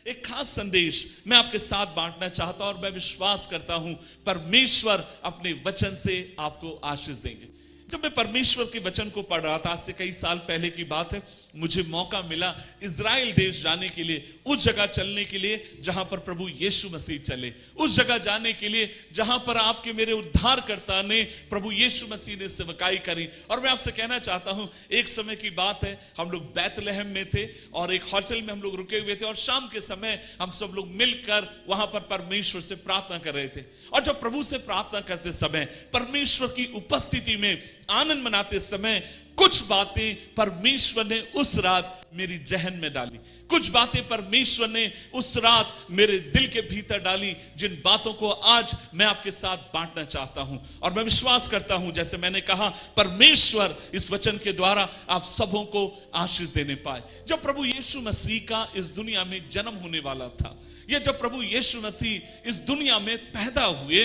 एक खास संदेश मैं आपके साथ बांटना चाहता हूं और मैं विश्वास करता हूं परमेश्वर अपने वचन से आपको आशीष देंगे। जब मैं परमेश्वर के वचन को पढ़ रहा था, आज से कई साल पहले की बात है, मुझे मौका मिला इजराइल देश जाने के लिए, उस जगह चलने के लिए जहां पर प्रभु यीशु मसीह चले, उस जगह जाने के लिए जहां पर आपके मेरे उद्धारकर्ता ने, प्रभु यीशु मसीह ने सेवकाई करी। और मैं आपसे कहना चाहता हूं, एक समय की बात है, हम लोग बैतलहम में थे और एक होटल में हम लोग रुके हुए थे और शाम के समय हम सब लोग मिलकर वहां पर परमेश्वर से प्रार्थना कर रहे थे। और जब प्रभु से प्रार्थना करते समय, परमेश्वर की उपस्थिति में आनंद मनाते समय, कुछ बातें परमेश्वर ने उस रात मेरी जहन में डाली, कुछ बातें परमेश्वर ने उस रात मेरे दिल के भीतर डाली, जिन बातों को आज मैं आपके साथ बांटना चाहता हूं। और मैं विश्वास करता हूं, जैसे मैंने कहा, परमेश्वर इस वचन के द्वारा आप सबों को आशीष देने पाए। जब प्रभु यीशु मसीह का इस दुनिया में जन्म होने वाला था, या जब प्रभु यीशु मसीह इस दुनिया में पैदा हुए,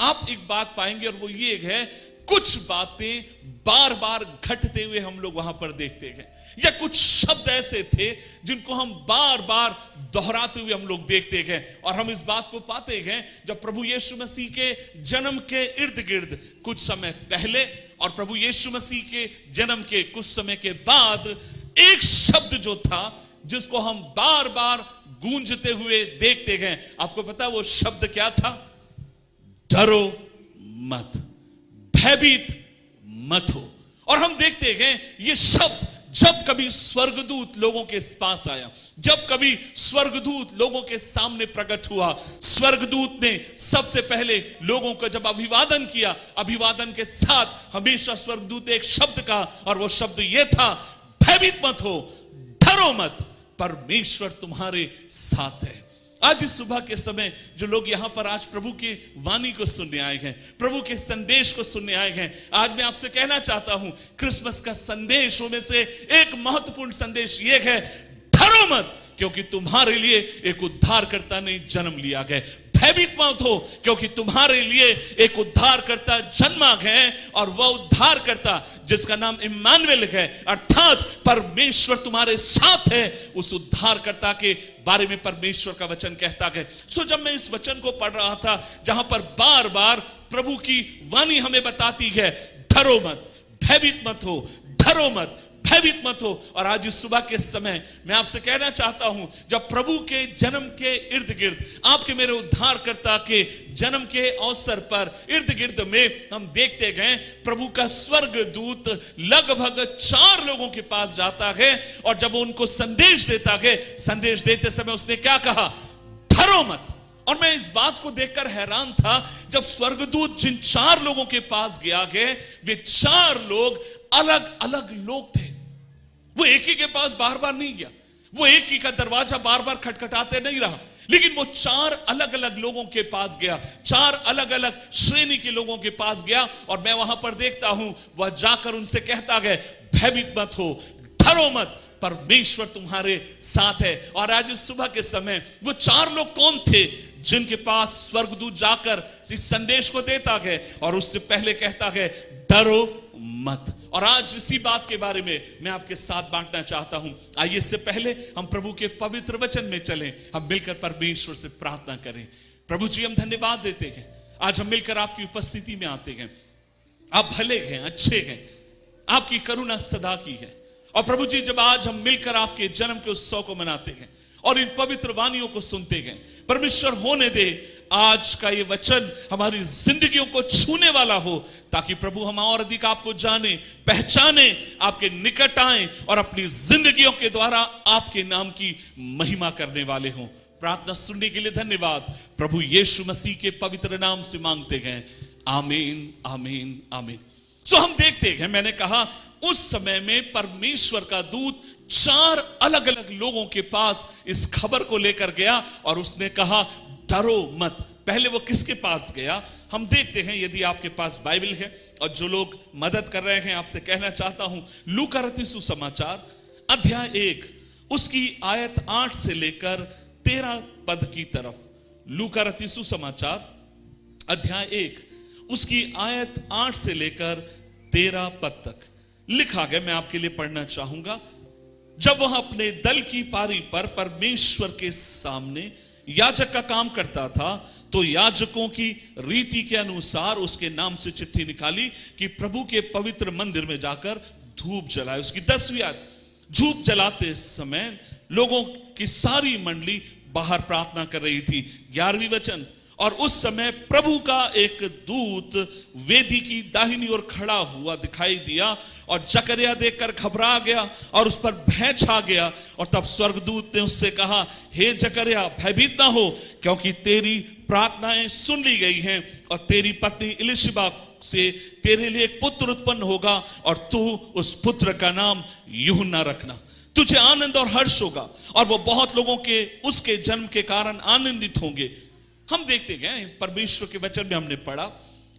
आप एक बात पाएंगे और वो ये है, कुछ बातें बार बार घटते हुए हम लोग वहां पर देखते हैं, या कुछ शब्द ऐसे थे जिनको हम बार बार दोहराते हुए हम लोग देखते हैं। और हम इस बात को पाते हैं, जब प्रभु यीशु मसीह के जन्म के इर्द गिर्द कुछ समय पहले और प्रभु यीशु मसीह के जन्म के कुछ समय के बाद, एक शब्द जो था जिसको हम बार बार गूंजते हुए देखते हैं, आपको पता है वो शब्द क्या था? डरो मत, भयभीत मत हो। और हम देखते हैं ये शब्द जब कभी स्वर्गदूत लोगों के पास आया, जब कभी स्वर्गदूत लोगों के सामने प्रकट हुआ, स्वर्गदूत ने सबसे पहले लोगों को जब अभिवादन किया, अभिवादन के साथ हमेशा स्वर्गदूत ने एक शब्द कहा, और वो शब्द ये था, भयभीत मत हो, डरो मत, परमेश्वर तुम्हारे साथ है। आज इस सुबह के समय जो लोग यहां पर आज प्रभु की वाणी को सुनने आए हैं, प्रभु के संदेश को सुनने आए हैं, आज मैं आपसे कहना चाहता हूं, क्रिसमस का संदेशों में से एक महत्वपूर्ण संदेश यह है, डरो मत, क्योंकि तुम्हारे लिए एक उद्धारकर्ता ने जन्म लिया है। भयभीत मत हो, क्योंकि तुम्हारे लिए एक उद्धारकर्ता जन्मा है, और वह उद्धारकर्ता जिसका नाम इम्मानुएल है, अर्थात परमेश्वर तुम्हारे साथ है, उस उद्धारकर्ता के बारे में परमेश्वर का वचन कहता है। सो जब मैं इस वचन को पढ़ रहा था, जहां पर बार बार प्रभु की वाणी हमें बताती है, डरो मत, भयभीत मत हो, डरो मत, भयभीत मत हो। और आज इस सुबह के समय मैं आपसे कहना चाहता हूं, जब प्रभु के जन्म के इर्द गिर्द, आपके मेरे उद्धारकर्ता के जन्म के अवसर पर इर्द गिर्द में हम देखते गए, प्रभु का स्वर्गदूत लगभग 4 लोगों के पास जाता है, और जब वो उनको संदेश देता है, संदेश देते समय उसने क्या कहा? डरो मत। और मैं इस बात को देखकर हैरान था, जब स्वर्गदूत जिन 4 लोगों के पास गया है, वे 4 लोग अलग अलग लोग थे। वो एक ही के पास बार बार नहीं गया, वो एक ही का दरवाजा बार बार खटखटाते नहीं रहा, लेकिन वो 4 अलग अलग लोगों के पास गया, 4 अलग अलग श्रेणी के लोगों के पास गया। और मैं वहां पर देखता हूं, वह जाकर उनसे कहता है, भयभीत मत हो, डरो मत, परमेश्वर तुम्हारे साथ है। और आज इस सुबह के समय वो 4 लोग कौन थे जिनके पास स्वर्गदूत जाकर इस संदेश को देता है, और उससे पहले कहता है, डरो मत। और आज इसी बात के बारे में मैं आपके साथ बांटना चाहता हूं। आइए, इससे पहले हम प्रभु के पवित्र वचन में चलें, हम मिलकर परमेश्वर से प्रार्थना करें। प्रभु जी, हम धन्यवाद देते हैं, आज हम मिलकर आपकी उपस्थिति में आते हैं। आप भले हैं, अच्छे हैं, आपकी करुणा सदा की है। और प्रभु जी, जब आज हम मिलकर आपके जन्म के उत्सव को मनाते हैं और इन पवित्र वाणियों को सुनते हैं, परमेश्वर होने दे आज का ये वचन हमारी जिंदगियों को छूने वाला हो, ताकि प्रभु हम और अधिक आपको जाने, पहचाने, आपके निकट आए और अपनी जिंदगियों के द्वारा आपके नाम की महिमा करने वाले हों। प्रार्थना सुनने के लिए धन्यवाद, प्रभु यीशु मसीह के पवित्र नाम से मांगते हैं, आमीन, आमीन, आमीन। सो हम देखते हैं, मैंने कहा उस समय में परमेश्वर का दूत 4 अलग अलग लोगों के पास इस खबर को लेकर गया, और उसने कहा, डरो मत। पहले वो किसके पास गया? हम देखते हैं, यदि आपके पास बाइबल है और जो लोग मदद कर रहे हैं, आपसे कहना चाहता हूं, लूका रचित सुसमाचार अध्याय 1 उसकी आयत 8 से लेकर 13 पद की तरफ। लूका रचित सुसमाचार अध्याय 1 उसकी आयत 8 से लेकर 13 पद तक लिखा गया। मैं आपके लिए पढ़ना चाहूंगा। जब वह अपने दल की पारी पर परमेश्वर के सामने याजक का काम करता था, तो याजकों की रीति के अनुसार उसके नाम से चिट्ठी निकाली कि प्रभु के पवित्र मंदिर में जाकर धूप जलाए। उसकी 10वीं आयत, धूप जलाते समय लोगों की सारी मंडली बाहर प्रार्थना कर रही थी। 11वीं वचन, और उस समय प्रभु का एक दूत वेदी की दाहिनी ओर खड़ा हुआ दिखाई दिया, और जकरिया देखकर घबरा गया और उस पर भय छा गया। और तब स्वर्गदूत ने उससे कहा, हे जकरिया, भयभीत ना हो, क्योंकि तेरी प्रार्थनाएं सुन ली गई हैं, और तेरी पत्नी इलिशिबा से तेरे लिए एक पुत्र उत्पन्न होगा, और तू उस पुत्र का नाम यूहन्ना रखना। तुझे आनंद और हर्ष होगा, और वो बहुत लोगों के उसके जन्म के कारण आनंदित होंगे। हम देखते गए परमेश्वर के वचन में, हमने पढ़ा,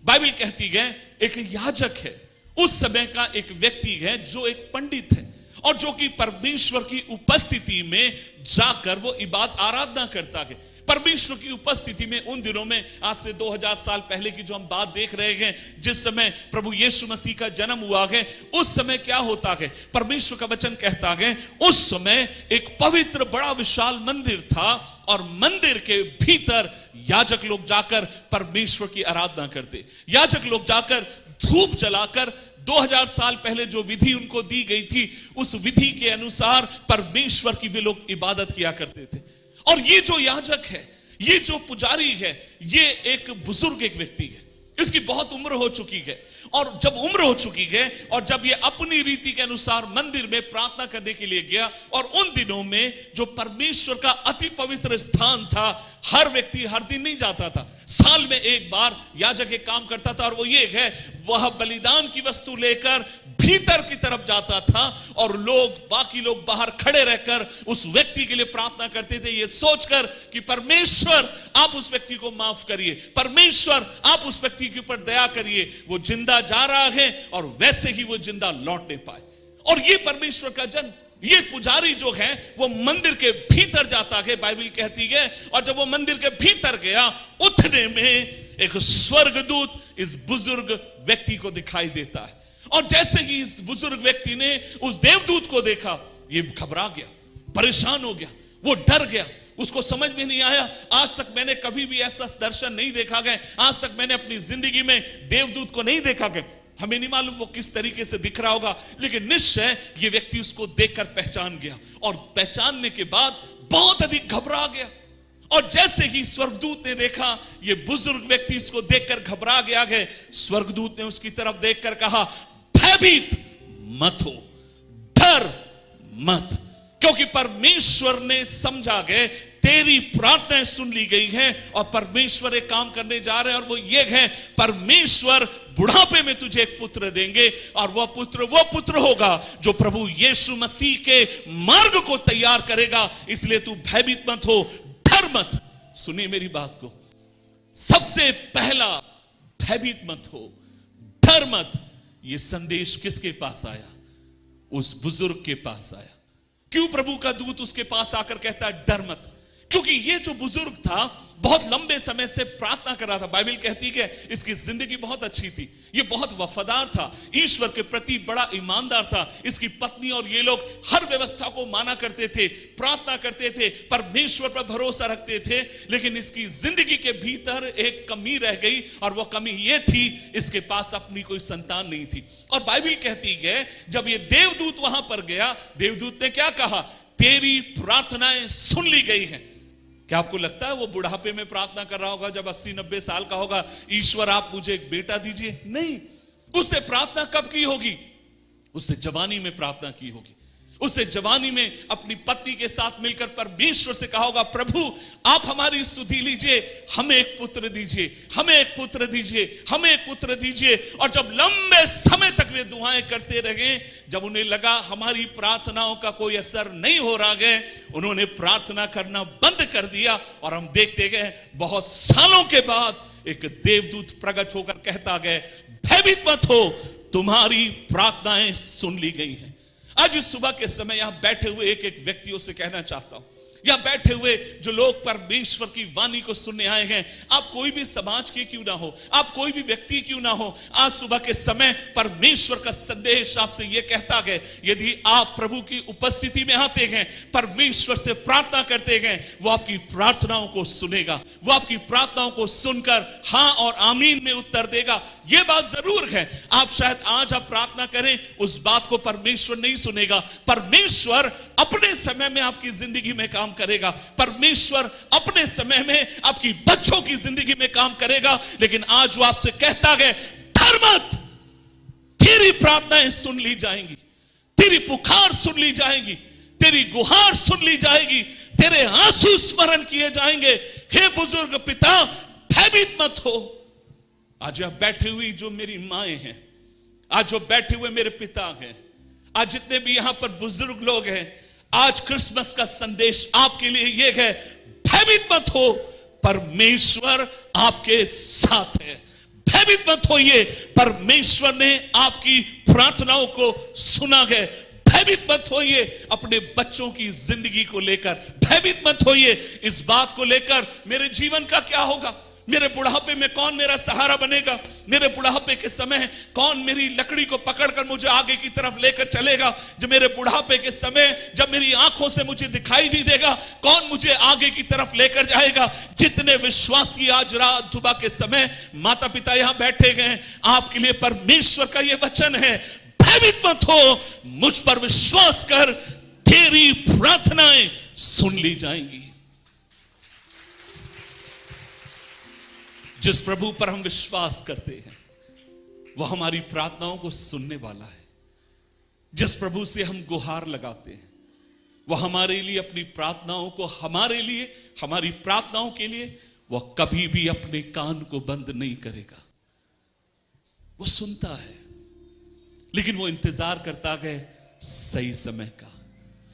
बाइबल कहती है एक याजक है, उस समय का एक व्यक्ति है जो एक पंडित है, और जो कि परमेश्वर की उपस्थिति में जाकर वो इबादत आराधना करता है। परमेश्वर की उपस्थिति में उन दिनों में, आज से 2000 साल पहले की जो हम बात देख रहे हैं, जिस समय प्रभु यीशु मसीह का जन्म हुआ है, उस समय क्या होता है, परमेश्वर का वचन कहता है उस समय एक पवित्र बड़ा विशाल मंदिर था, और मंदिर के भीतर याजक लोग जाकर परमेश्वर की आराधना करते। याजक लोग जाकर धूप जलाकर 2000 साल पहले जो विधि उनको दी गई थी, उस विधि के अनुसार परमेश्वर की वे लोग इबादत किया करते थे। और ये जो याजक है, ये जो पुजारी है, ये एक बुजुर्ग एक व्यक्ति है, इसकी बहुत उम्र हो चुकी है। और जब उम्र हो चुकी है, और जब ये अपनी रीति के अनुसार मंदिर में प्रार्थना करने के लिए गया, और उन दिनों में जो परमेश्वर का अति पवित्र स्थान था, हर व्यक्ति हर दिन नहीं जाता था, साल में एक बार याजक एक काम करता था, और वो ये है, वह बलिदान की वस्तु लेकर भीतर की तरफ जाता था, और लोग, बाकी लोग बाहर खड़े रहकर उस व्यक्ति के लिए प्रार्थना करते थे, ये सोचकर कि परमेश्वर आप उस व्यक्ति को माफ करिए, परमेश्वर आप उस व्यक्ति के ऊपर दया करिए, वो जिंदा जा रहा है और वैसे ही वो जिंदा लौटने पाए। और ये परमेश्वर का जन, ये पुजारी जो है वो मंदिर के भीतर जाता है, बाइबल कहती है। और जब वो मंदिर के भीतर गया, उठने में एक स्वर्गदूत इस बुजुर्ग व्यक्ति को दिखाई देता है, और जैसे ही इस बुजुर्ग व्यक्ति ने उस देवदूत को देखा, ये घबरा गया, परेशान हो गया, वो डर गया, उसको समझ में नहीं आया, आज तक मैंने कभी भी ऐसा दर्शन नहीं देखा गया, आज तक मैंने अपनी जिंदगी में देवदूत को नहीं देखा गया। हमें नहीं मालूम वो किस तरीके से दिख रहा होगा, लेकिन निश्चय ये व्यक्ति उसको देखकर पहचान गया, और पहचानने के बाद बहुत अधिक घबरा गया। और जैसे ही स्वर्गदूत ने देखा, ये बुजुर्ग व्यक्ति इसको देखकर घबरा गया है, स्वर्गदूत ने उसकी तरफ देखकर कहा, भयभीत मत हो, डर मत, क्योंकि परमेश्वर ने समझा गए तेरी प्रार्थनाएं सुन ली गई हैं, और परमेश्वर एक काम करने जा रहे हैं, और वो ये है, परमेश्वर बुढ़ापे में तुझे एक पुत्र देंगे, और वह पुत्र होगा जो प्रभु यीशु मसीह के मार्ग को तैयार करेगा। इसलिए तू भयभीत मत हो, डर मत। सुनिए मेरी बात को, सबसे पहला भयभीत मत हो, डर मत। ये संदेश किसके पास आया? उस बुजुर्ग के पास आया। क्यों प्रभु का दूत उसके पास आकर कहता है डर मत? क्योंकि ये जो बुजुर्ग था बहुत लंबे समय से प्रार्थना कर रहा था। बाइबल कहती है इसकी जिंदगी बहुत अच्छी थी, ये बहुत वफादार था, ईश्वर के प्रति बड़ा ईमानदार था। इसकी पत्नी और ये लोग हर व्यवस्था को माना करते थे, प्रार्थना करते थे, परमेश्वर पर भरोसा रखते थे। लेकिन इसकी जिंदगी के भीतर एक कमी रह गई, और वो कमी ये थी, इसके पास अपनी कोई संतान नहीं थी। और बाइबल कहती है जब ये देवदूत वहां पर गया, देवदूत ने क्या कहा? तेरी प्रार्थनाएं सुन ली गई हैं। क्या आपको लगता है वो बुढ़ापे में प्रार्थना कर रहा होगा जब 80-90 साल का होगा, ईश्वर आप मुझे एक बेटा दीजिए? नहीं, उसने प्रार्थना कब की होगी? उसने जवानी में प्रार्थना की होगी। उसने जवानी में अपनी पत्नी के साथ मिलकर परमेश्वर से कहा होगा, प्रभु आप हमारी सुधि लीजिए, हमें एक पुत्र दीजिए, हमें एक पुत्र दीजिए, हमें एक पुत्र दीजिए। और जब लंबे समय तक वे दुआएं करते रहे, जब उन्हें लगा हमारी प्रार्थनाओं का कोई असर नहीं हो रहा है, उन्होंने प्रार्थना करना बंद कर दिया। और हम देखते गए बहुत सालों के बाद एक देवदूत प्रकट होकर कहता गया, भयभीत मत हो, तुम्हारी प्रार्थनाएं सुन ली गई हैं। आज इस सुबह के समय यहां बैठे हुए एक एक व्यक्तियों से कहना चाहता हूं, या बैठे हुए जो लोग परमेश्वर की वाणी को सुनने आए हैं, आप कोई भी समाज के क्यों ना हो, आप कोई भी व्यक्ति क्यों ना हो, आज सुबह के समय परमेश्वर का संदेश आपसे यह कहता है, यदि आप प्रभु की उपस्थिति में आते हैं, परमेश्वर से प्रार्थना करते हैं, वो आपकी प्रार्थनाओं को सुनेगा, वो आपकी प्रार्थनाओं को सुनकर हाँ और आमीन में उत्तर देगा। यह बात जरूर है, आप शायद आज आप प्रार्थना करें, उस बात को परमेश्वर नहीं सुनेगा। परमेश्वर अपने समय में आपकी जिंदगी में काम करेगा, परमेश्वर अपने समय में आपकी बच्चों की जिंदगी में काम करेगा। लेकिन आज वो आपसे कहता है, डर मत, तेरी प्रार्थनाएं सुन ली जाएंगी, तेरी पुकार सुन ली जाएगी, तेरी गुहार सुन ली जाएगी, तेरे आंसू स्मरण किए जाएंगे। हे बुजुर्ग पिता, भयभीत मत हो। आज यहां बैठे हुई जो मेरी माएं हैं, आज जो बैठे हुए मेरे पिता हैं, आज जितने भी यहां पर बुजुर्ग लोग हैं, आज क्रिसमस का संदेश आपके लिए यह है, भयभीत मत हो, परमेश्वर आपके साथ है। भयभीत मत होइए, परमेश्वर ने आपकी प्रार्थनाओं को सुना है। भयभीत मत होइए अपने बच्चों की जिंदगी को लेकर, भयभीत मत होइए इस बात को लेकर मेरे जीवन का क्या होगा, मेरे बुढ़ापे में कौन मेरा सहारा बनेगा, मेरे बुढ़ापे के समय कौन मेरी लकड़ी को पकड़कर मुझे आगे की तरफ लेकर चलेगा, जब मेरे बुढ़ापे के समय जब मेरी आंखों से मुझे दिखाई नहीं देगा, कौन मुझे आगे की तरफ लेकर जाएगा। जितने विश्वासी आज रात सुबह के समय माता पिता यहां बैठे गए, आपके लिए परमेश्वर का यह वचन है, भयभीत मत हो, मुझ पर विश्वास कर, तेरी प्रार्थनाएं सुन ली जाएंगी। जिस प्रभु पर हम विश्वास करते हैं, वह हमारी प्रार्थनाओं को सुनने वाला है। जिस प्रभु से हम गुहार लगाते हैं, वह हमारे लिए अपनी प्रार्थनाओं को, हमारे लिए, हमारी प्रार्थनाओं के लिए वह कभी भी अपने कान को बंद नहीं करेगा। वो सुनता है, लेकिन वो इंतजार करता गए सही समय का,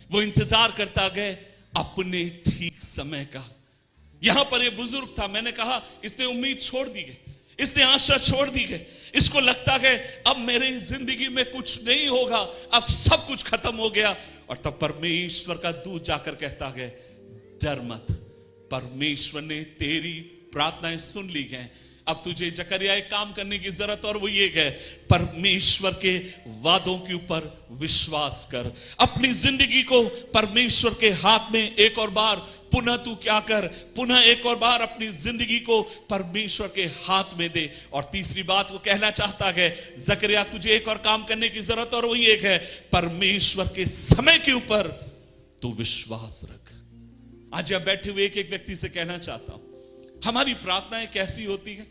वो इंतजार करता गए अपने ठीक समय का। यहां पर ये बुजुर्ग था, मैंने कहा इसने उम्मीद छोड़ दी है, इसने आशा छोड़ दी है, इसको लगता है अब मेरी जिंदगी में कुछ नहीं होगा, अब सब कुछ खत्म हो गया। और तब परमेश्वर का दूत जाकर कहता है, डर मत, परमेश्वर ने तेरी प्रार्थनाएं सुन ली हैं। अब तुझे जकरिया एक काम करने की जरूरत, और वो ये है, परमेश्वर के वादों के ऊपर विश्वास कर। अपनी जिंदगी को परमेश्वर के हाथ में एक और बार पुनः तू क्या कर, पुनः एक और बार अपनी जिंदगी को परमेश्वर के हाथ में दे। और तीसरी बात वो कहना चाहता है, जकरिया तुझे एक और काम करने की जरूरत, और वही एक है, परमेश्वर के समय के ऊपर तू विश्वास रख। आज यहां बैठे हुए एक एक व्यक्ति से कहना चाहता हूं, हमारी प्रार्थनाएं कैसी होती है,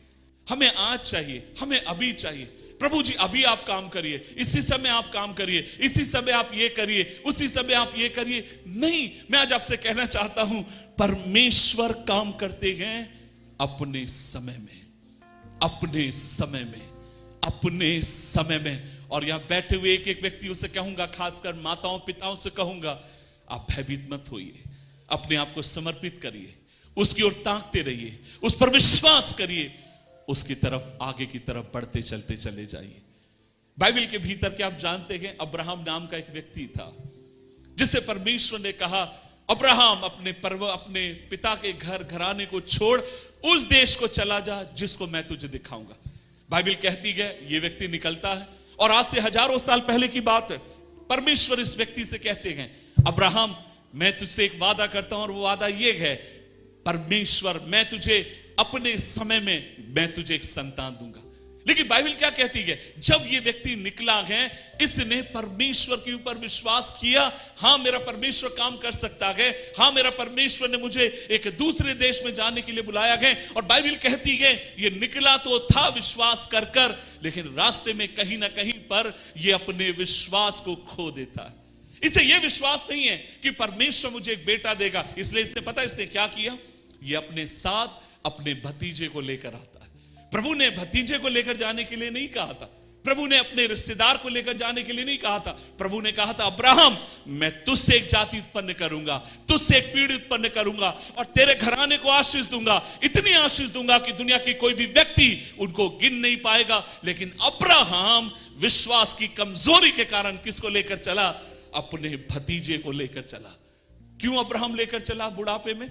हमें आज चाहिए, हमें अभी चाहिए। प्रभु जी अभी आप काम करिए, इसी समय आप काम करिए, इसी समय आप ये करिए, उसी समय आप ये करिए। नहीं, मैं आज आपसे कहना चाहता हूं, परमेश्वर काम करते हैं अपने समय में, अपने समय में, अपने समय में। और यहां बैठे हुए एक एक व्यक्तियों से कहूंगा, खासकर माताओं पिताओं से कहूंगा, आप भयभीत मत होइए, अपने आप को समर्पित करिए, उसकी ओर ताकते रहिए, उस पर विश्वास करिए, उसकी तरफ, आगे की तरफ बढ़ते चलते चले जाइए। बाइबल के भीतर क्या आप जानते हैं, अब्राहम नाम का एक व्यक्ति था, जिसे परमेश्वर ने कहा, अब्राहम अपने पिता के घर घराने को छोड़ उस देश को चला जा जिसको मैं तुझे दिखाऊंगा। बाइबल कहती है ये व्यक्ति निकलता है, और आज से हजारों साल पहले की बात है, परमेश्वर इस व्यक्ति से कहते हैं, अब्राहम मैं तुझसे एक वादा करता हूं, और वो वादा ये है, परमेश्वर मैं तुझे अपने समय में मैं तुझे एक संतान दूंगा। लेकिन बाइबल क्या कहती है, जब ये व्यक्ति निकला है, इसने परमेश्वर के ऊपर विश्वास किया, हां मेरा परमेश्वर काम कर सकता है, हां मेरा परमेश्वर ने मुझे एक दूसरे देश में जाने के लिए बुलाया है। और बाइबल कहती है ये निकला तो था विश्वास कर कर, लेकिन रास्ते में कहीं ना कहीं पर ये अपने विश्वास को खो देता है। इसे यह विश्वास नहीं है कि परमेश्वर मुझे एक बेटा देगा, इसलिए इसने पता इसने क्या किया, ये अपने साथ अपने भतीजे को लेकर आता है। प्रभु ने भतीजे को लेकर जाने के लिए नहीं कहा था, प्रभु ने अपने रिश्तेदार को लेकर जाने के लिए नहीं कहा था। प्रभु ने कहा था, अब्राहम मैं तुझसे एक जाति उत्पन्न करूंगा, तुझसे एक पीढ़ी उत्पन्न करूंगा, और तेरे घराने को आशीष दूंगा, इतनी आशीष दूंगा कि दुनिया की कोई भी व्यक्ति उनको गिन नहीं पाएगा। लेकिन अब्राहम विश्वास की कमजोरी के कारण किसको लेकर चला, अपने भतीजे को लेकर चला। क्यों अब्राहम लेकर चला बुढ़ापे में?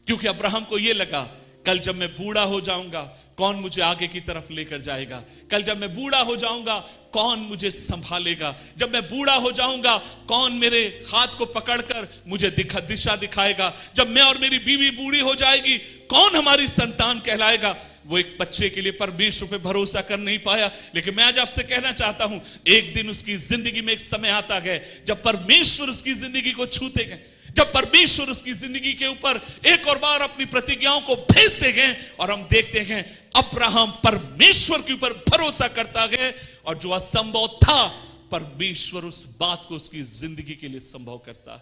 क्योंकि अब्राहम को यह लगा कल जब मैं बूढ़ा हो जाऊंगा कौन मुझे आगे की तरफ लेकर जाएगा, कल जब मैं बूढ़ा हो जाऊंगा कौन मुझे संभालेगा, जब मैं बूढ़ा हो जाऊंगा कौन मेरे हाथ को पकड़कर मुझे दिशा दिखाएगा, जब मैं और मेरी बीवी बूढ़ी हो जाएगी कौन हमारी संतान कहलाएगा। वो एक बच्चे के लिए परमेश्वर पे भरोसा कर नहीं पाया। लेकिन मैं आज आपसे कहना चाहता हूं, एक दिन उसकी जिंदगी में एक समय आता गया जब परमेश्वर उसकी जिंदगी को छूते गए, जब परमेश्वर उसकी जिंदगी के ऊपर एक और बार अपनी प्रतिज्ञाओं को भेजते गए और हम देखते हैं अब्राहम परमेश्वर के ऊपर भरोसा करता गया और जो असंभव था परमेश्वर उस बात को उसकी जिंदगी के लिए संभव करता है।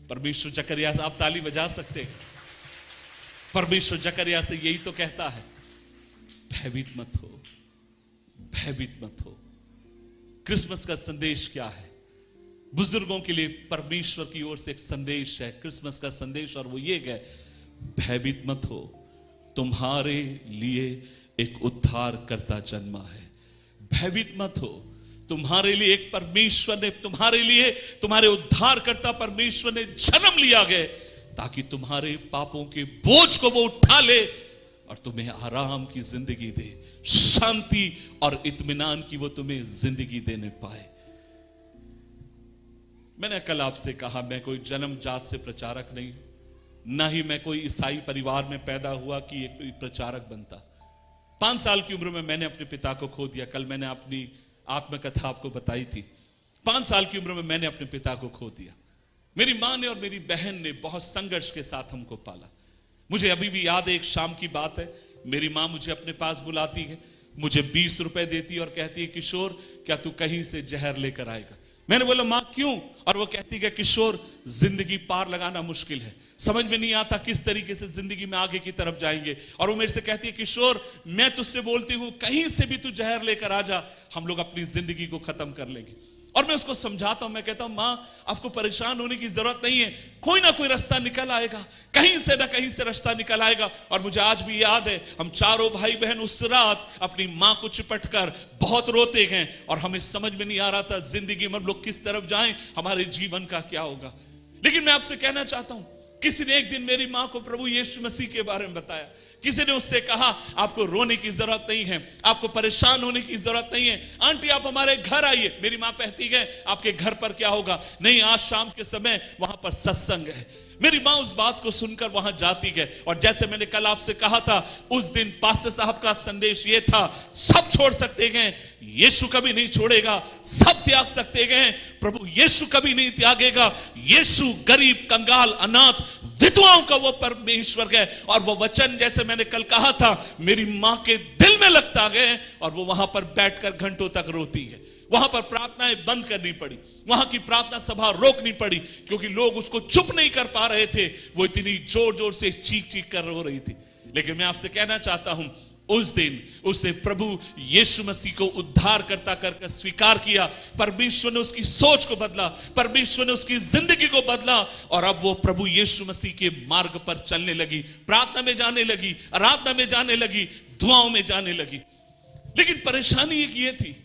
परमेश्वर जकरिया, आप ताली बजा सकते हैं, परमेश्वर जकरिया से यही तो कहता है, भयभीत मत हो, भयभीत मत हो। क्रिसमस का संदेश क्या है? बुजुर्गों के लिए परमेश्वर की ओर से एक संदेश है क्रिसमस का संदेश, और वो ये है, भयभीत मत हो, तुम्हारे लिए एक उद्धार करता जन्मा है। भयभीत मत हो, तुम्हारे लिए एक परमेश्वर ने, तुम्हारे लिए तुम्हारे उद्धार करता परमेश्वर ने जन्म लिया गया ताकि तुम्हारे पापों के बोझ को वो उठा ले और तुम्हें आराम की जिंदगी दे, शांति और इत्मीनान की वो तुम्हें जिंदगी देने पाए। मैंने कल आपसे कहा, मैं कोई जन्मजात से प्रचारक नहीं, ना ही मैं कोई ईसाई परिवार में पैदा हुआ कि एक प्रचारक बनता। 5 साल की उम्र में मैंने अपने पिता को खो दिया। कल मैंने अपनी आत्मकथा आपको बताई थी। 5 साल की उम्र में मैंने अपने पिता को खो दिया। मेरी मां ने और मेरी बहन ने बहुत संघर्ष के साथ हमको पाला। मुझे अभी भी याद है, एक शाम की बात है, मेरी मां मुझे अपने पास बुलाती है, मुझे 20 रुपए देती है और कहती है, किशोर क्या तू कहीं से जहर लेकर आएगा? मैंने बोला मां क्यों? और वो कहती है, किशोर जिंदगी पार लगाना मुश्किल है, समझ में नहीं आता किस तरीके से जिंदगी में आगे की तरफ जाएंगे। और वो मेरे से कहती है, किशोर मैं तुझसे बोलती हूं कहीं से भी तू जहर लेकर आ जा, हम लोग अपनी जिंदगी को खत्म कर लेंगे। और मैं उसको समझाता हूं, मैं कहता हूं मां आपको परेशान होने की जरूरत नहीं है, कोई ना कोई रास्ता निकल आएगा, कहीं से ना कहीं से रास्ता निकल आएगा। और मुझे आज भी याद है, हम चारों भाई बहन उस रात अपनी मां को चिपट कर बहुत रोते गए और हमें समझ में नहीं आ रहा था जिंदगी में हम लोग किस तरफ जाएं, हमारे जीवन का क्या होगा। लेकिन मैं आपसे कहना चाहता हूं, किसी ने एक दिन मेरी मां को प्रभु यीशु मसीह के बारे में बताया। किसी ने उससे कहा आपको रोने की जरूरत नहीं है, आपको परेशान होने की जरूरत नहीं है, आंटी आप हमारे घर आइए। मेरी मां कहती है आपके घर पर क्या होगा? नहीं, आज शाम के समय वहां पर सत्संग है। मेरी मां उस बात को सुनकर वहां जाती है और जैसे मैंने कल आपसे कहा था, उस दिन पास्टर साहब का संदेश ये था, सब छोड़ सकते हैं, यीशु कभी नहीं छोड़ेगा, सब त्याग सकते हैं, प्रभु यीशु कभी नहीं त्यागेगा। यीशु गरीब, कंगाल, अनाथ, विधवाओं का वो परमेश्वर है। और वो वचन जैसे मैंने कल कहा था, मेरी मां के दिल में लगता गया और वो वहां पर बैठकर घंटों तक रोती है। वहां पर प्रार्थनाएं बंद करनी पड़ी, वहां की प्रार्थना सभा रोकनी पड़ी, क्योंकि लोग उसको चुप नहीं कर पा रहे थे, वो इतनी जोर जोर से चीख चीख कर रो रही थी। लेकिन मैं आपसे कहना चाहता हूं, उस दिन उसने प्रभु यीशु मसीह को उद्धार करता कर स्वीकार किया। परमेश्वर ने उसकी सोच को बदला, परमेश्वर ने उसकी जिंदगी को बदला और अब वो प्रभु यीशु मसीह के मार्ग पर चलने लगी, प्रार्थना में जाने लगी, आराधना में जाने लगी, दुआओं में जाने लगी। लेकिन परेशानी एक ये थी,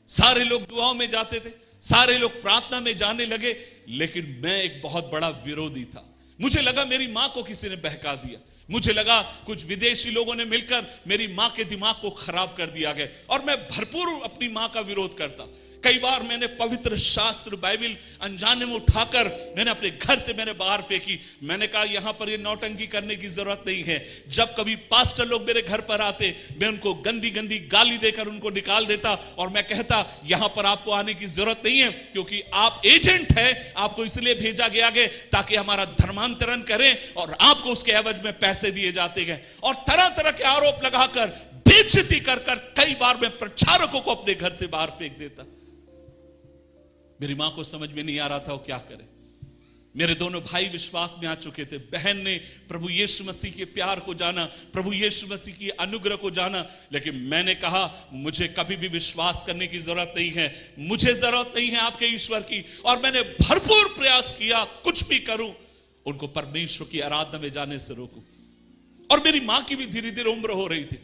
सारे लोग दुआओं में जाते थे, सारे लोग प्रार्थना में जाने लगे, लेकिन मैं एक बहुत बड़ा विरोधी था। मुझे लगा मेरी मां को किसी ने बहका दिया, मुझे लगा कुछ विदेशी लोगों ने मिलकर मेरी मां के दिमाग को खराब कर दिया गया और मैं भरपूर अपनी मां का विरोध करता। कई बार मैंने पवित्र शास्त्र बाइबल अनजाने में उठाकर मैंने अपने घर से मैंने बाहर फेंकी। मैंने कहा यहां पर ये नौटंकी करने की जरूरत नहीं है। जब कभी पास्टर लोग मेरे घर पर आते, मैं उनको गंदी गंदी गाली देकर उनको निकाल देता और मैं कहता यहां पर आपको आने की जरूरत नहीं है, क्योंकि आप एजेंट है, आपको इसलिए भेजा गया है ताकि हमारा धर्मांतरण करें और आपको उसके एवज में पैसे दिए जाते हैं। और तरह तरह के आरोप लगाकर बेइज्जती कर कई बार मैं प्रचारकों को अपने घर से बाहर फेंक देता। मेरी मां को समझ में नहीं आ रहा था वो क्या करे। मेरे दोनों भाई विश्वास में आ चुके थे, बहन ने प्रभु यीशु मसीह के प्यार को जाना, प्रभु यीशु मसीह की अनुग्रह को जाना। लेकिन मैंने कहा मुझे कभी भी विश्वास करने की जरूरत नहीं है, मुझे जरूरत नहीं है आपके ईश्वर की। और मैंने भरपूर प्रयास किया, कुछ भी करूं उनको परमेश्वर की आराधना में जाने से रोकूं। और मेरी मां की भी धीरे धीरे उम्र हो रही थी।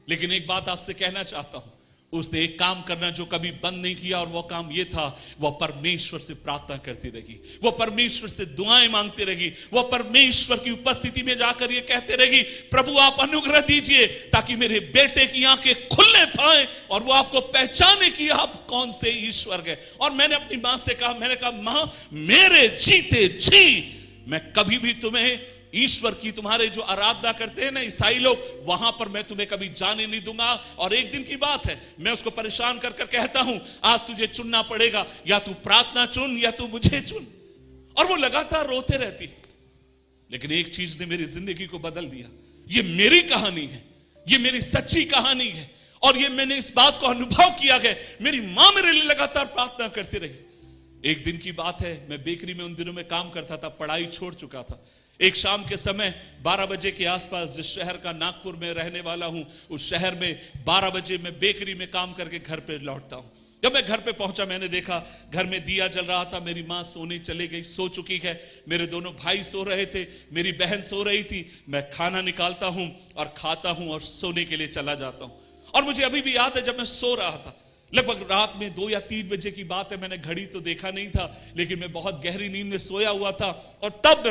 लेकिन एक बात आपसे कहना चाहता हूं, उसने एक काम करना जो कभी बंद नहीं किया, और वो काम ये था, वह परमेश्वर से प्रार्थना करती रही, वो परमेश्वर से दुआएं मांगती रही, वो परमेश्वर की उपस्थिति में जाकर ये कहते रही, प्रभु आप अनुग्रह दीजिए ताकि मेरे बेटे की आंखें खुलने पाए और वो आपको पहचाने कि आप कौन से ईश्वर है। और मैंने अपनी मां से कहा, मैंने कहा मां, मेरे जीते जी मैं कभी भी तुम्हें ईश्वर की, तुम्हारे जो आराधना करते हैं ना ईसाई लोग, वहां पर मैं तुम्हें कभी जाने नहीं दूंगा। और एक दिन की बात है, मैं उसको परेशान कर कर कहता हूं, आज तुझे चुनना पड़ेगा, या तू प्रार्थना चुन या तू मुझे चुन। और वो लगातार रोते रहती। लेकिन एक चीज ने मेरी जिंदगी को बदल दिया। ये मेरी कहानी है, ये मेरी सच्ची कहानी है, और ये मैंने इस बात को अनुभव किया है। मेरी मां मेरे लिए लगातार प्रार्थना करती रही। एक दिन की बात है, मैं बेकरी में उन दिनों में काम करता था, पढ़ाई छोड़ चुका था। एक शाम के समय 12 बजे के आसपास, जिस शहर का नागपुर में रहने वाला हूं, उस शहर में 12 बजे मैं बेकरी में काम करके घर पे लौटता हूं। जब मैं घर पे पहुंचा, मैंने देखा घर में दिया जल रहा था, मेरी मां सोने चली गई, सो चुकी है, मेरे दोनों भाई सो रहे थे, मेरी बहन सो रही थी। मैं खाना निकालता हूं और खाता हूं और सोने के लिए चला जाता हूं। और मुझे अभी भी याद है, जब मैं सो रहा था, लगभग रात में 2 या 3 बजे की बात है, मैंने घड़ी तो देखा नहीं था, लेकिन मैं बहुत गहरी नींद में सोया हुआ था। और तब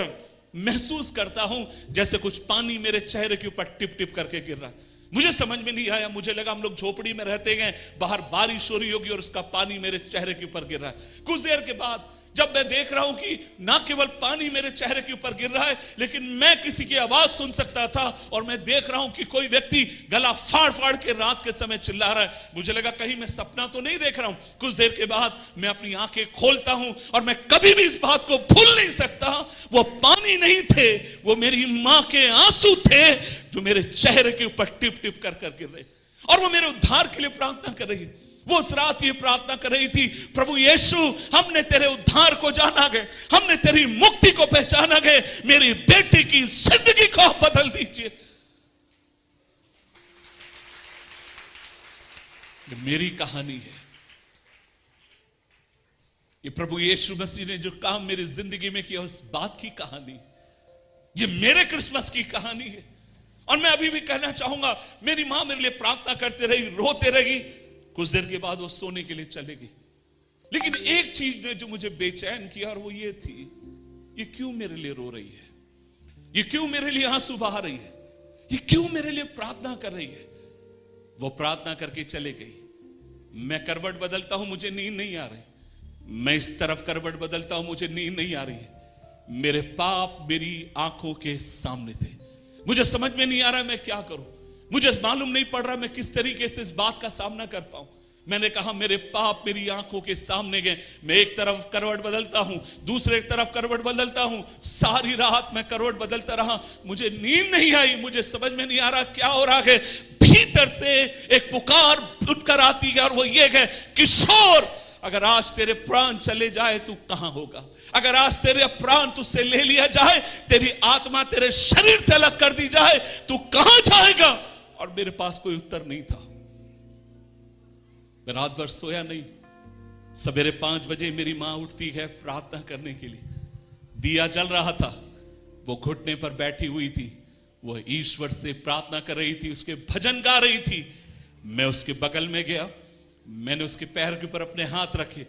महसूस करता हूं जैसे कुछ पानी मेरे चेहरे के ऊपर टिप टिप करके गिर रहा है। मुझे समझ में नहीं आया, मुझे लगा हम लोग झोपड़ी में रहते गए, बाहर बारिश हो रही होगी और उसका पानी मेरे चेहरे के ऊपर गिर रहा है। कुछ देर के बाद जब मैं देख रहा हूं कि ना केवल पानी मेरे चेहरे के ऊपर गिर रहा है, लेकिन मैं किसी की आवाज सुन सकता था, और मैं देख रहा हूं कि कोई व्यक्ति गला फाड़ फाड़ के रात के समय चिल्ला रहा है। मुझे लगा कहीं मैं सपना तो नहीं देख रहा हूं। कुछ देर के बाद मैं अपनी आंखें खोलता हूं, और मैं कभी भी इस बात को भूल नहीं सकता, वो पानी नहीं थे, वो मेरी मां के आंसू थे जो मेरे चेहरे के ऊपर टिप टिप कर कर गिर रहे, और वो मेरे उद्धार के लिए प्रार्थना कर रही। वो उस रात ये प्रार्थना कर रही थी, प्रभु यीशु, हमने तेरे उद्धार को जाना गए, हमने तेरी मुक्ति को पहचाना गए, मेरी बेटी की जिंदगी को आप बदल दीजिए। ये मेरी कहानी है। ये प्रभु यीशु मसीह ने जो काम मेरी जिंदगी में किया, उस बात की कहानी। ये मेरे क्रिसमस की कहानी है। और मैं अभी भी कहना चाहूंगा, मेरी मां मेरे लिए प्रार्थना करते रही, रोते रही। कुछ देर के बाद वो सोने के लिए चले गई। लेकिन एक चीज ने जो मुझे बेचैन किया, और वो ये थी, ये क्यों मेरे लिए रो रही है, ये क्यों मेरे लिए आंसू बहा रही है, ये क्यों मेरे लिए प्रार्थना कर रही है। वो प्रार्थना करके चले गई। मैं करवट बदलता हूं, मुझे नींद नहीं आ रही। मैं इस तरफ करवट बदलता हूं, मुझे नींद नहीं आ रही है। मेरे पाप मेरी आंखों के सामने थे। मुझे समझ में नहीं आ रहा मैं क्या करूं, मुझे मालूम नहीं पड़ रहा मैं किस तरीके से इस बात का सामना कर पाऊं। मैंने कहा, मेरे पाप मेरी आंखों के सामने गए। मैं एक तरफ करवट बदलता हूं, दूसरे तरफ करवट बदलता हूं। सारी रात मैं करवट बदलता रहा, मुझे नींद नहीं आई। मुझे समझ में नहीं आ रहा क्या हो रहा है। भीतर से एक पुकार उठकर आती है, और वो ये है, किशोर, अगर आज तेरे प्राण चले जाए तू कहां होगा? अगर आज तेरे प्राण तुझसे ले लिया जाए, तेरी आत्मा तेरे शरीर से अलग कर दी जाए, तू कहां जाएगा? और मेरे पास कोई उत्तर नहीं था। मैं रात भर सोया नहीं। सवेरे 5 बजे मेरी मां उठती है प्रार्थना करने के लिए। दिया जल रहा था, वो घुटने पर बैठी हुई थी, वो ईश्वर से प्रार्थना कर रही थी, उसके भजन गा रही थी। मैं उसके बगल में गया, मैंने उसके पैर के ऊपर अपने हाथ रखे।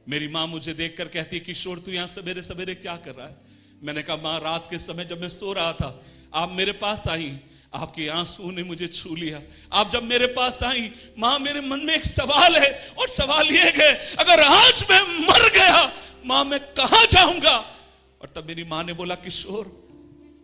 मेरी मां मुझे देखकर कहती है, किशोर तू यहां सवेरे सवेरे क्या कर रहा है? मैंने कहा, मां रात के समय जब मैं सो रहा था, आप मेरे पास आई, आपके आंसू ने मुझे छू लिया। आप जब मेरे पास आई, मां मेरे मन में एक सवाल है, और सवाल ये है, अगर आज मैं मर गया, मां मैं कहां जाऊंगा? और तब मेरी मां ने बोला, किशोर,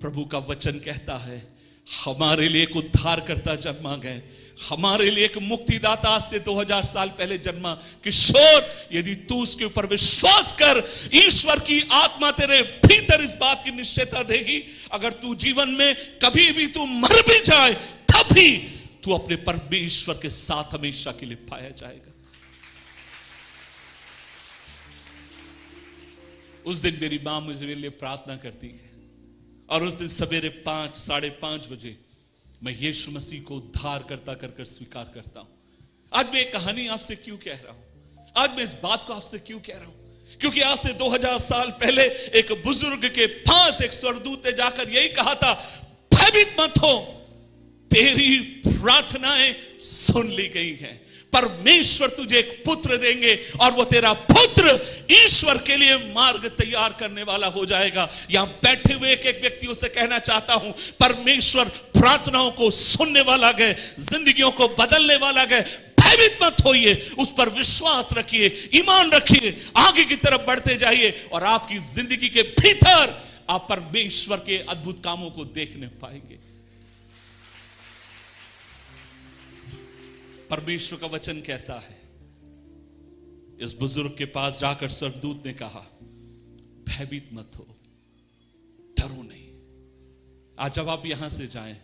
प्रभु का वचन कहता है, हमारे लिए एक उद्धारकर्ता जन्मा गए, हमारे लिए एक मुक्तिदाता आज से 2000 साल पहले जन्मा। किशोर, यदि तू उसके ऊपर विश्वास कर, ईश्वर की आत्मा तेरे भीतर इस बात की निश्चयता देगी, अगर तू जीवन में कभी भी तू मर भी जाए, तब भी तू अपने परमेश्वर के साथ हमेशा के लिए पाया जाएगा। उस दिन मेरी मां मुझे लिए प्रार्थना करती है, और उस दिन सवेरे 5, 5:30 बजे मैं यीशु मसीह को उद्धार करता कर स्वीकार करता हूं। आज मैं एक कहानी आपसे क्यों कह रहा हूं? आज मैं इस बात को आपसे क्यों कह रहा हूं? क्योंकि आज से 2000 साल पहले एक बुजुर्ग के पास एक स्वर्गदूत ने जाकर यही कहा था, भयभीत मत हो, तेरी प्रार्थनाएं सुन ली गई हैं, परमेश्वर तुझे एक पुत्र देंगे और वो तेरा पुत्र ईश्वर के लिए मार्ग तैयार करने वाला हो जाएगा। यहां बैठे हुए एक एक व्यक्तियों से कहना चाहता हूं, परमेश्वर प्रार्थनाओं को सुनने वाला है, जिंदगियों को बदलने वाला है। भयभीत मत होइए, उस पर विश्वास रखिए, ईमान रखिए, आगे की तरफ बढ़ते जाइए और आपकी जिंदगी के भीतर आप परमेश्वर के अद्भुत कामों को देखने पाएंगे। परमेश्वर का वचन कहता है, इस बुजुर्ग के पास जाकर स्वर्गदूत ने कहा, भयभीत मत हो, डरो नहीं। आज जब आप यहां से जाएं,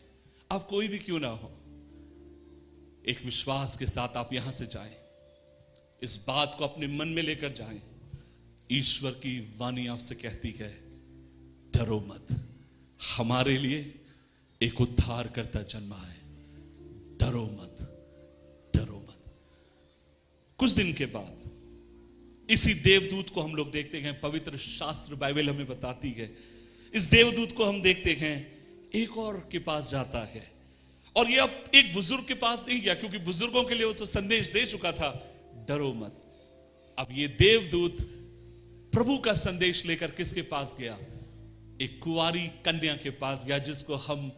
आप कोई भी क्यों ना हो, एक विश्वास के साथ आप यहां से जाएं, इस बात को अपने मन में लेकर जाएं, ईश्वर की वाणी आपसे कहती है, डरो मत, हमारे लिए एक उद्धारकर्ता जन्मा है, डरो मत, डरो मत। कुछ दिन के बाद इसी देवदूत को हम लोग देखते हैं, पवित्र शास्त्र बाइबल हमें बताती है, इस देवदूत को हम देखते हैं एक और के पास जाता है, और ये अब एक बुजुर्ग के पास नहीं गया, क्योंकि बुजुर्गों के लिए वो तो संदेश दे चुका था, डरो मत। अब ये देवदूत प्रभु का संदेश लेकर किसके पास गया? एक कुंवारी कन्या के पास गया, जिसको हम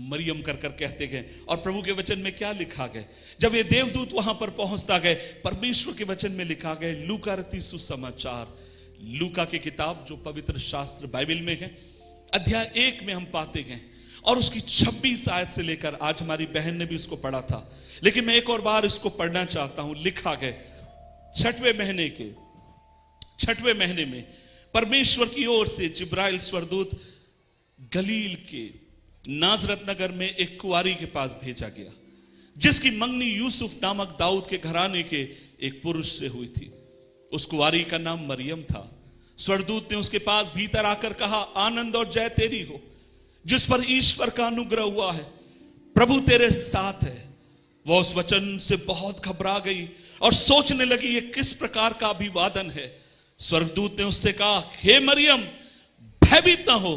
मरियम कर कर कहते हैं। और प्रभु के वचन में क्या लिखा गया? जब ये देवदूत वहां पर पहुंचता गए, परमेश्वर के वचन में लिखा गया, लूका रचित सुसमाचार, लूका की किताब जो पवित्र शास्त्र बाइबल में है, अध्याय 1 में हम पाते हैं, और उसकी 26 आयत से लेकर, आज हमारी बहन ने भी इसको पढ़ा था, लेकिन मैं एक और बार इसको पढ़ना चाहता हूं। लिखा गया, 6वें महीने में परमेश्वर की ओर से जिब्राइल स्वर्गदूत गलील के नाजरत नगर में एक कुंवारी के पास भेजा गया, जिसकी मंगनी यूसुफ नामक दाऊद के घराने के एक पुरुष से हुई थी। उस कुंवारी का नाम मरियम था। स्वर्गदूत ने उसके पास भीतर आकर कहा, आनंद और जय तेरी हो, जिस पर ईश्वर का अनुग्रह हुआ है, प्रभु तेरे साथ है। वह उस वचन से बहुत घबरा गई और सोचने लगी, ये किस प्रकार का अभिवादन है। स्वर्गदूत ने उससे कहा, हे मरियम, भयभीत ना हो,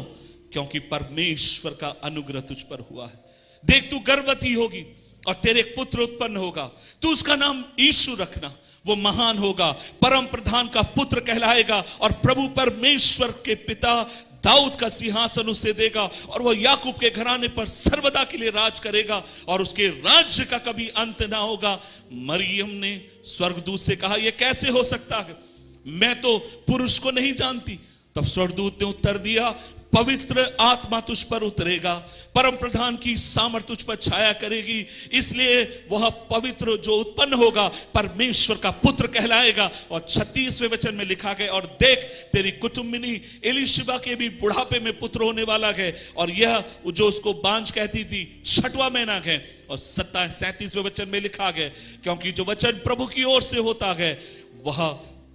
क्योंकि परमेश्वर का अनुग्रह तुझ पर हुआ है। देख, तू गर्भवती होगी और तेरे एक पुत्र उत्पन्न होगा, तू उसका नाम यीशु रखना। वो महान होगा, परम प्रधान का पुत्र कहलाएगा, और प्रभु परमेश्वर के पिता दाऊद का सिंहासन उसे देगा, और वह याकूब के घराने पर सर्वदा के लिए राज करेगा, और उसके राज्य का कभी अंत ना होगा। मरियम ने स्वर्गदूत से कहा, यह कैसे हो सकता है? मैं तो पुरुष को नहीं जानती। तब स्वर्गदूत ने उत्तर दिया, पवित्र आत्मा तुझ पर उतरेगा, परम प्रधान की सामर्थ तुझ पर छाया करेगी, इसलिए वह पवित्र जो उत्पन्न होगा परमेश्वर का पुत्र कहलाएगा। और 36वें वचन में लिखा गया, और देख, तेरी कुटुंबिनी एलिशिबा के भी बुढ़ापे में पुत्र होने वाला है, और यह जो उसको बांझ कहती थी 6वां महीना है। और 37वें वचन में लिखा गया, क्योंकि जो वचन प्रभु की ओर से होता है वह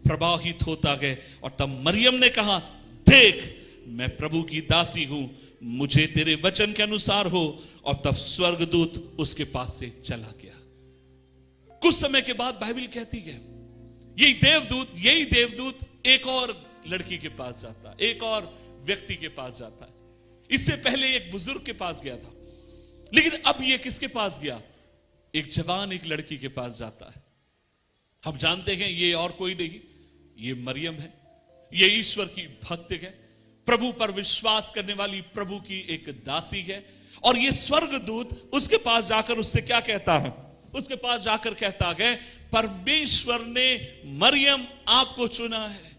प्रवाहित होता है। और तब मरियम ने कहा, देख, मैं प्रभु की दासी हूं, मुझे तेरे वचन के अनुसार हो। और तब स्वर्गदूत उसके पास से चला गया। कुछ समय के बाद बाइबल कहती है, यही देवदूत एक और लड़की के पास जाता है, एक और व्यक्ति के पास जाता है। इससे पहले एक बुजुर्ग के पास गया था, लेकिन अब ये किसके पास गया? एक जवान, एक लड़की के पास जाता है। हम जानते हैं ये और कोई नहीं, ये मरियम है, ये ईश्वर की भक्त है, प्रभु पर विश्वास करने वाली प्रभु की एक दासी है। और ये स्वर्गदूत उसके पास जाकर उससे क्या कहता है? उसके पास जाकर कहता है, परमेश्वर ने मरियम आपको चुना है,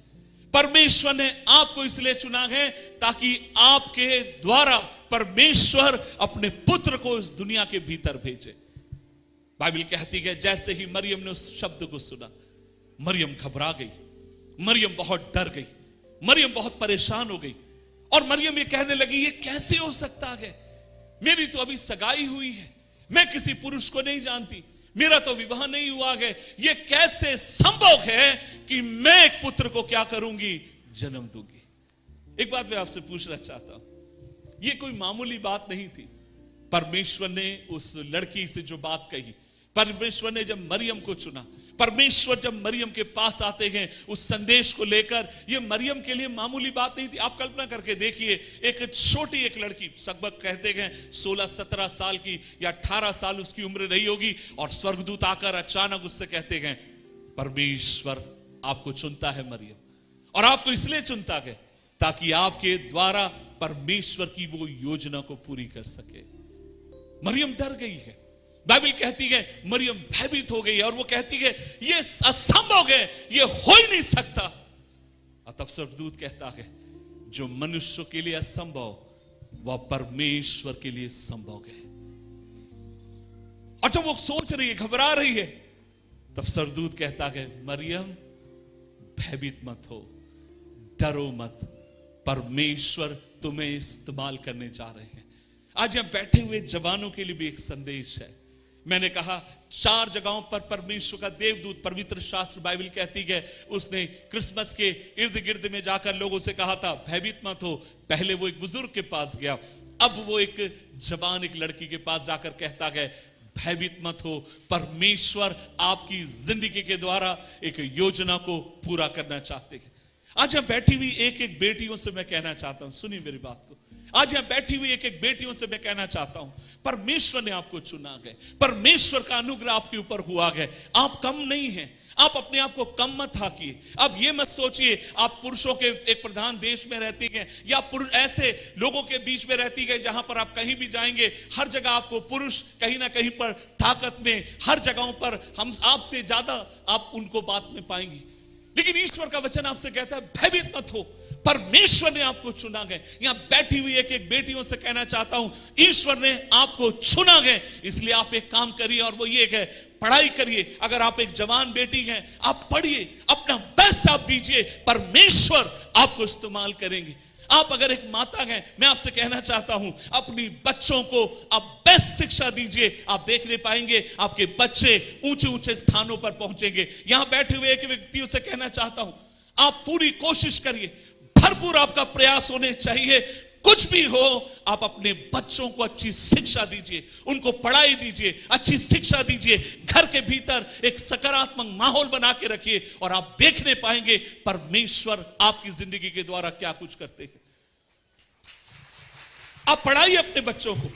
परमेश्वर ने आपको इसलिए चुना है ताकि आपके द्वारा परमेश्वर अपने पुत्र को इस दुनिया के भीतर भेजे। बाइबल कहती है, जैसे ही मरियम ने उस शब्द को सुना, मरियम घबरा गई, मरियम बहुत डर गई, मरियम बहुत परेशान हो गई। और मरियम ये कहने लगी, ये कैसे हो सकता है? मेरी तो अभी सगाई हुई है, मैं किसी पुरुष को नहीं जानती, मेरा तो विवाह नहीं हुआ है, ये कैसे संभव है कि मैं एक पुत्र को क्या करूंगी? जन्म दूंगी। एक बात मैं आपसे पूछना चाहता हूं, ये कोई मामूली बात नहीं थी। परमेश्वर ने उस लड़की से जो बात कही, परमेश्वर ने जब मरियम को चुना, परमेश्वर जब मरियम के पास आते हैं उस संदेश को लेकर, ये मरियम के लिए मामूली बात नहीं थी। आप कल्पना करके देखिए, एक छोटी एक लड़की, लगभग कहते हैं 16-17 साल की या 18 साल उसकी उम्र रही होगी, और स्वर्गदूत आकर अचानक उससे कहते हैं परमेश्वर आपको चुनता है मरियम, और आपको इसलिए चुनता है ताकि आपके द्वारा परमेश्वर की वो योजना को पूरी कर सके। मरियम डर गई है। बाइबल कहती है मरियम भयभीत हो गई है, और वो कहती है ये असंभव है, ये हो ही नहीं सकता। और तब स्वर्गदूत कहता है जो मनुष्य के लिए असंभव वह परमेश्वर के लिए संभव है। और जब वो सोच रही है, घबरा रही है, तब स्वर्गदूत कहता है मरियम भयभीत मत हो, डरो मत, परमेश्वर तुम्हें इस्तेमाल करने जा रहे हैं। आज यहां बैठे हुए जवानों के लिए भी एक संदेश है। मैंने कहा 4 जगहों पर परमेश्वर का देवदूत, पवित्र शास्त्र बाइबल कहती है, उसने क्रिसमस के इर्द गिर्द में जाकर लोगों से कहा था भयभीत मत हो। पहले वो एक बुजुर्ग के पास गया, अब वो एक जवान एक लड़की के पास जाकर कहता है भयभीत मत हो, परमेश्वर आपकी जिंदगी के द्वारा एक योजना को पूरा करना चाहते हैं। आज यहां बैठी हुई एक एक बेटियों से मैं कहना चाहता हूं, सुनिए मेरी बात को। आज यहां बैठी हुई एक एक बेटियों से मैं कहना चाहता हूं परमेश्वर ने आपको चुना है, परमेश्वर का अनुग्रह आपके ऊपर हुआ है। आप कम नहीं हैं, आप अपने आप को कम मत हाकिए। अब ये मत सोचिए आप पुरुषों के एक प्रधान देश में रहती हैं, या ऐसे लोगों के बीच में रहती है जहां पर आप कहीं भी जाएंगे हर जगह आपको पुरुष कहीं ना कहीं पर ताकत में, हर जगहों पर हम आपसे ज्यादा आप उनको बात में पाएंगी। लेकिन ईश्वर का वचन आपसे कहता है भयभीत मत हो, परमेश्वर ने आपको चुना है। यहां बैठी हुई एक एक बेटियों से कहना चाहता हूं ईश्वर ने आपको चुना है, इसलिए आप एक काम करिए, और वो ये है पढ़ाई करिए। अगर आप एक जवान बेटी हैं, आप पढ़िए, अपना बेस्ट आप दीजिए, परमेश्वर आपको इस्तेमाल करेंगे। आप अगर एक माता हैं, मैं आपसे कहना चाहता हूं अपनी बच्चों को आप बेस्ट शिक्षा दीजिए, आप देखने पाएंगे आपके बच्चे ऊंचे ऊंचे स्थानों पर पहुंचेंगे। यहां बैठे हुए एक व्यक्तियों से कहना चाहता हूं आप पूरी कोशिश करिए, भरपूर आपका प्रयास होने चाहिए, कुछ भी हो आप अपने बच्चों को अच्छी शिक्षा दीजिए, उनको पढ़ाई दीजिए, अच्छी शिक्षा दीजिए, घर के भीतर एक सकारात्मक माहौल बना के रखिए, और आप देखने पाएंगे परमेश्वर आपकी जिंदगी के द्वारा क्या कुछ करते हैं। आप पढ़ाइए अपने बच्चों को,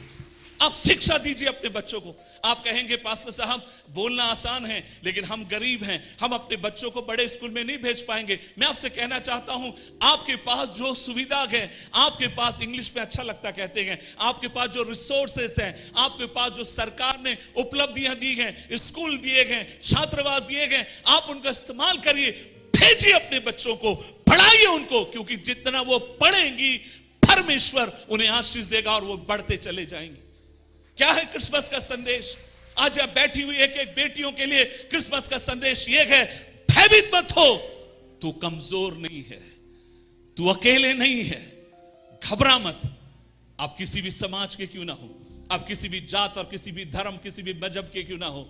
आप शिक्षा दीजिए अपने बच्चों को। आप कहेंगे पास्टर साहब बोलना आसान है, लेकिन हम गरीब हैं, हम अपने बच्चों को बड़े स्कूल में नहीं भेज पाएंगे। मैं आपसे कहना चाहता हूं आपके पास जो सुविधा है, आपके पास इंग्लिश में अच्छा लगता कहते हैं, आपके पास जो रिसोर्सेस हैं, आपके पास जो सरकार ने उपलब्धियां दी हैं, स्कूल दिए गए, छात्रावास दिए गए, आप उनका इस्तेमाल करिए, भेजिए अपने बच्चों को, पढ़ाइए उनको, क्योंकि जितना वो पढ़ेंगी परमेश्वर उन्हें आशीष देगा और वो बढ़ते चले जाएंगे। क्या है क्रिसमस का संदेश? आज यहां बैठी हुई एक एक बेटियों के लिए क्रिसमस का संदेश यह है भयभीत मत हो, तू कमजोर नहीं है, तू अकेले नहीं है, घबरा मत। आप किसी भी समाज के क्यों ना हो, आप किसी भी जात और किसी भी धर्म, किसी भी मजहब के क्यों ना हो,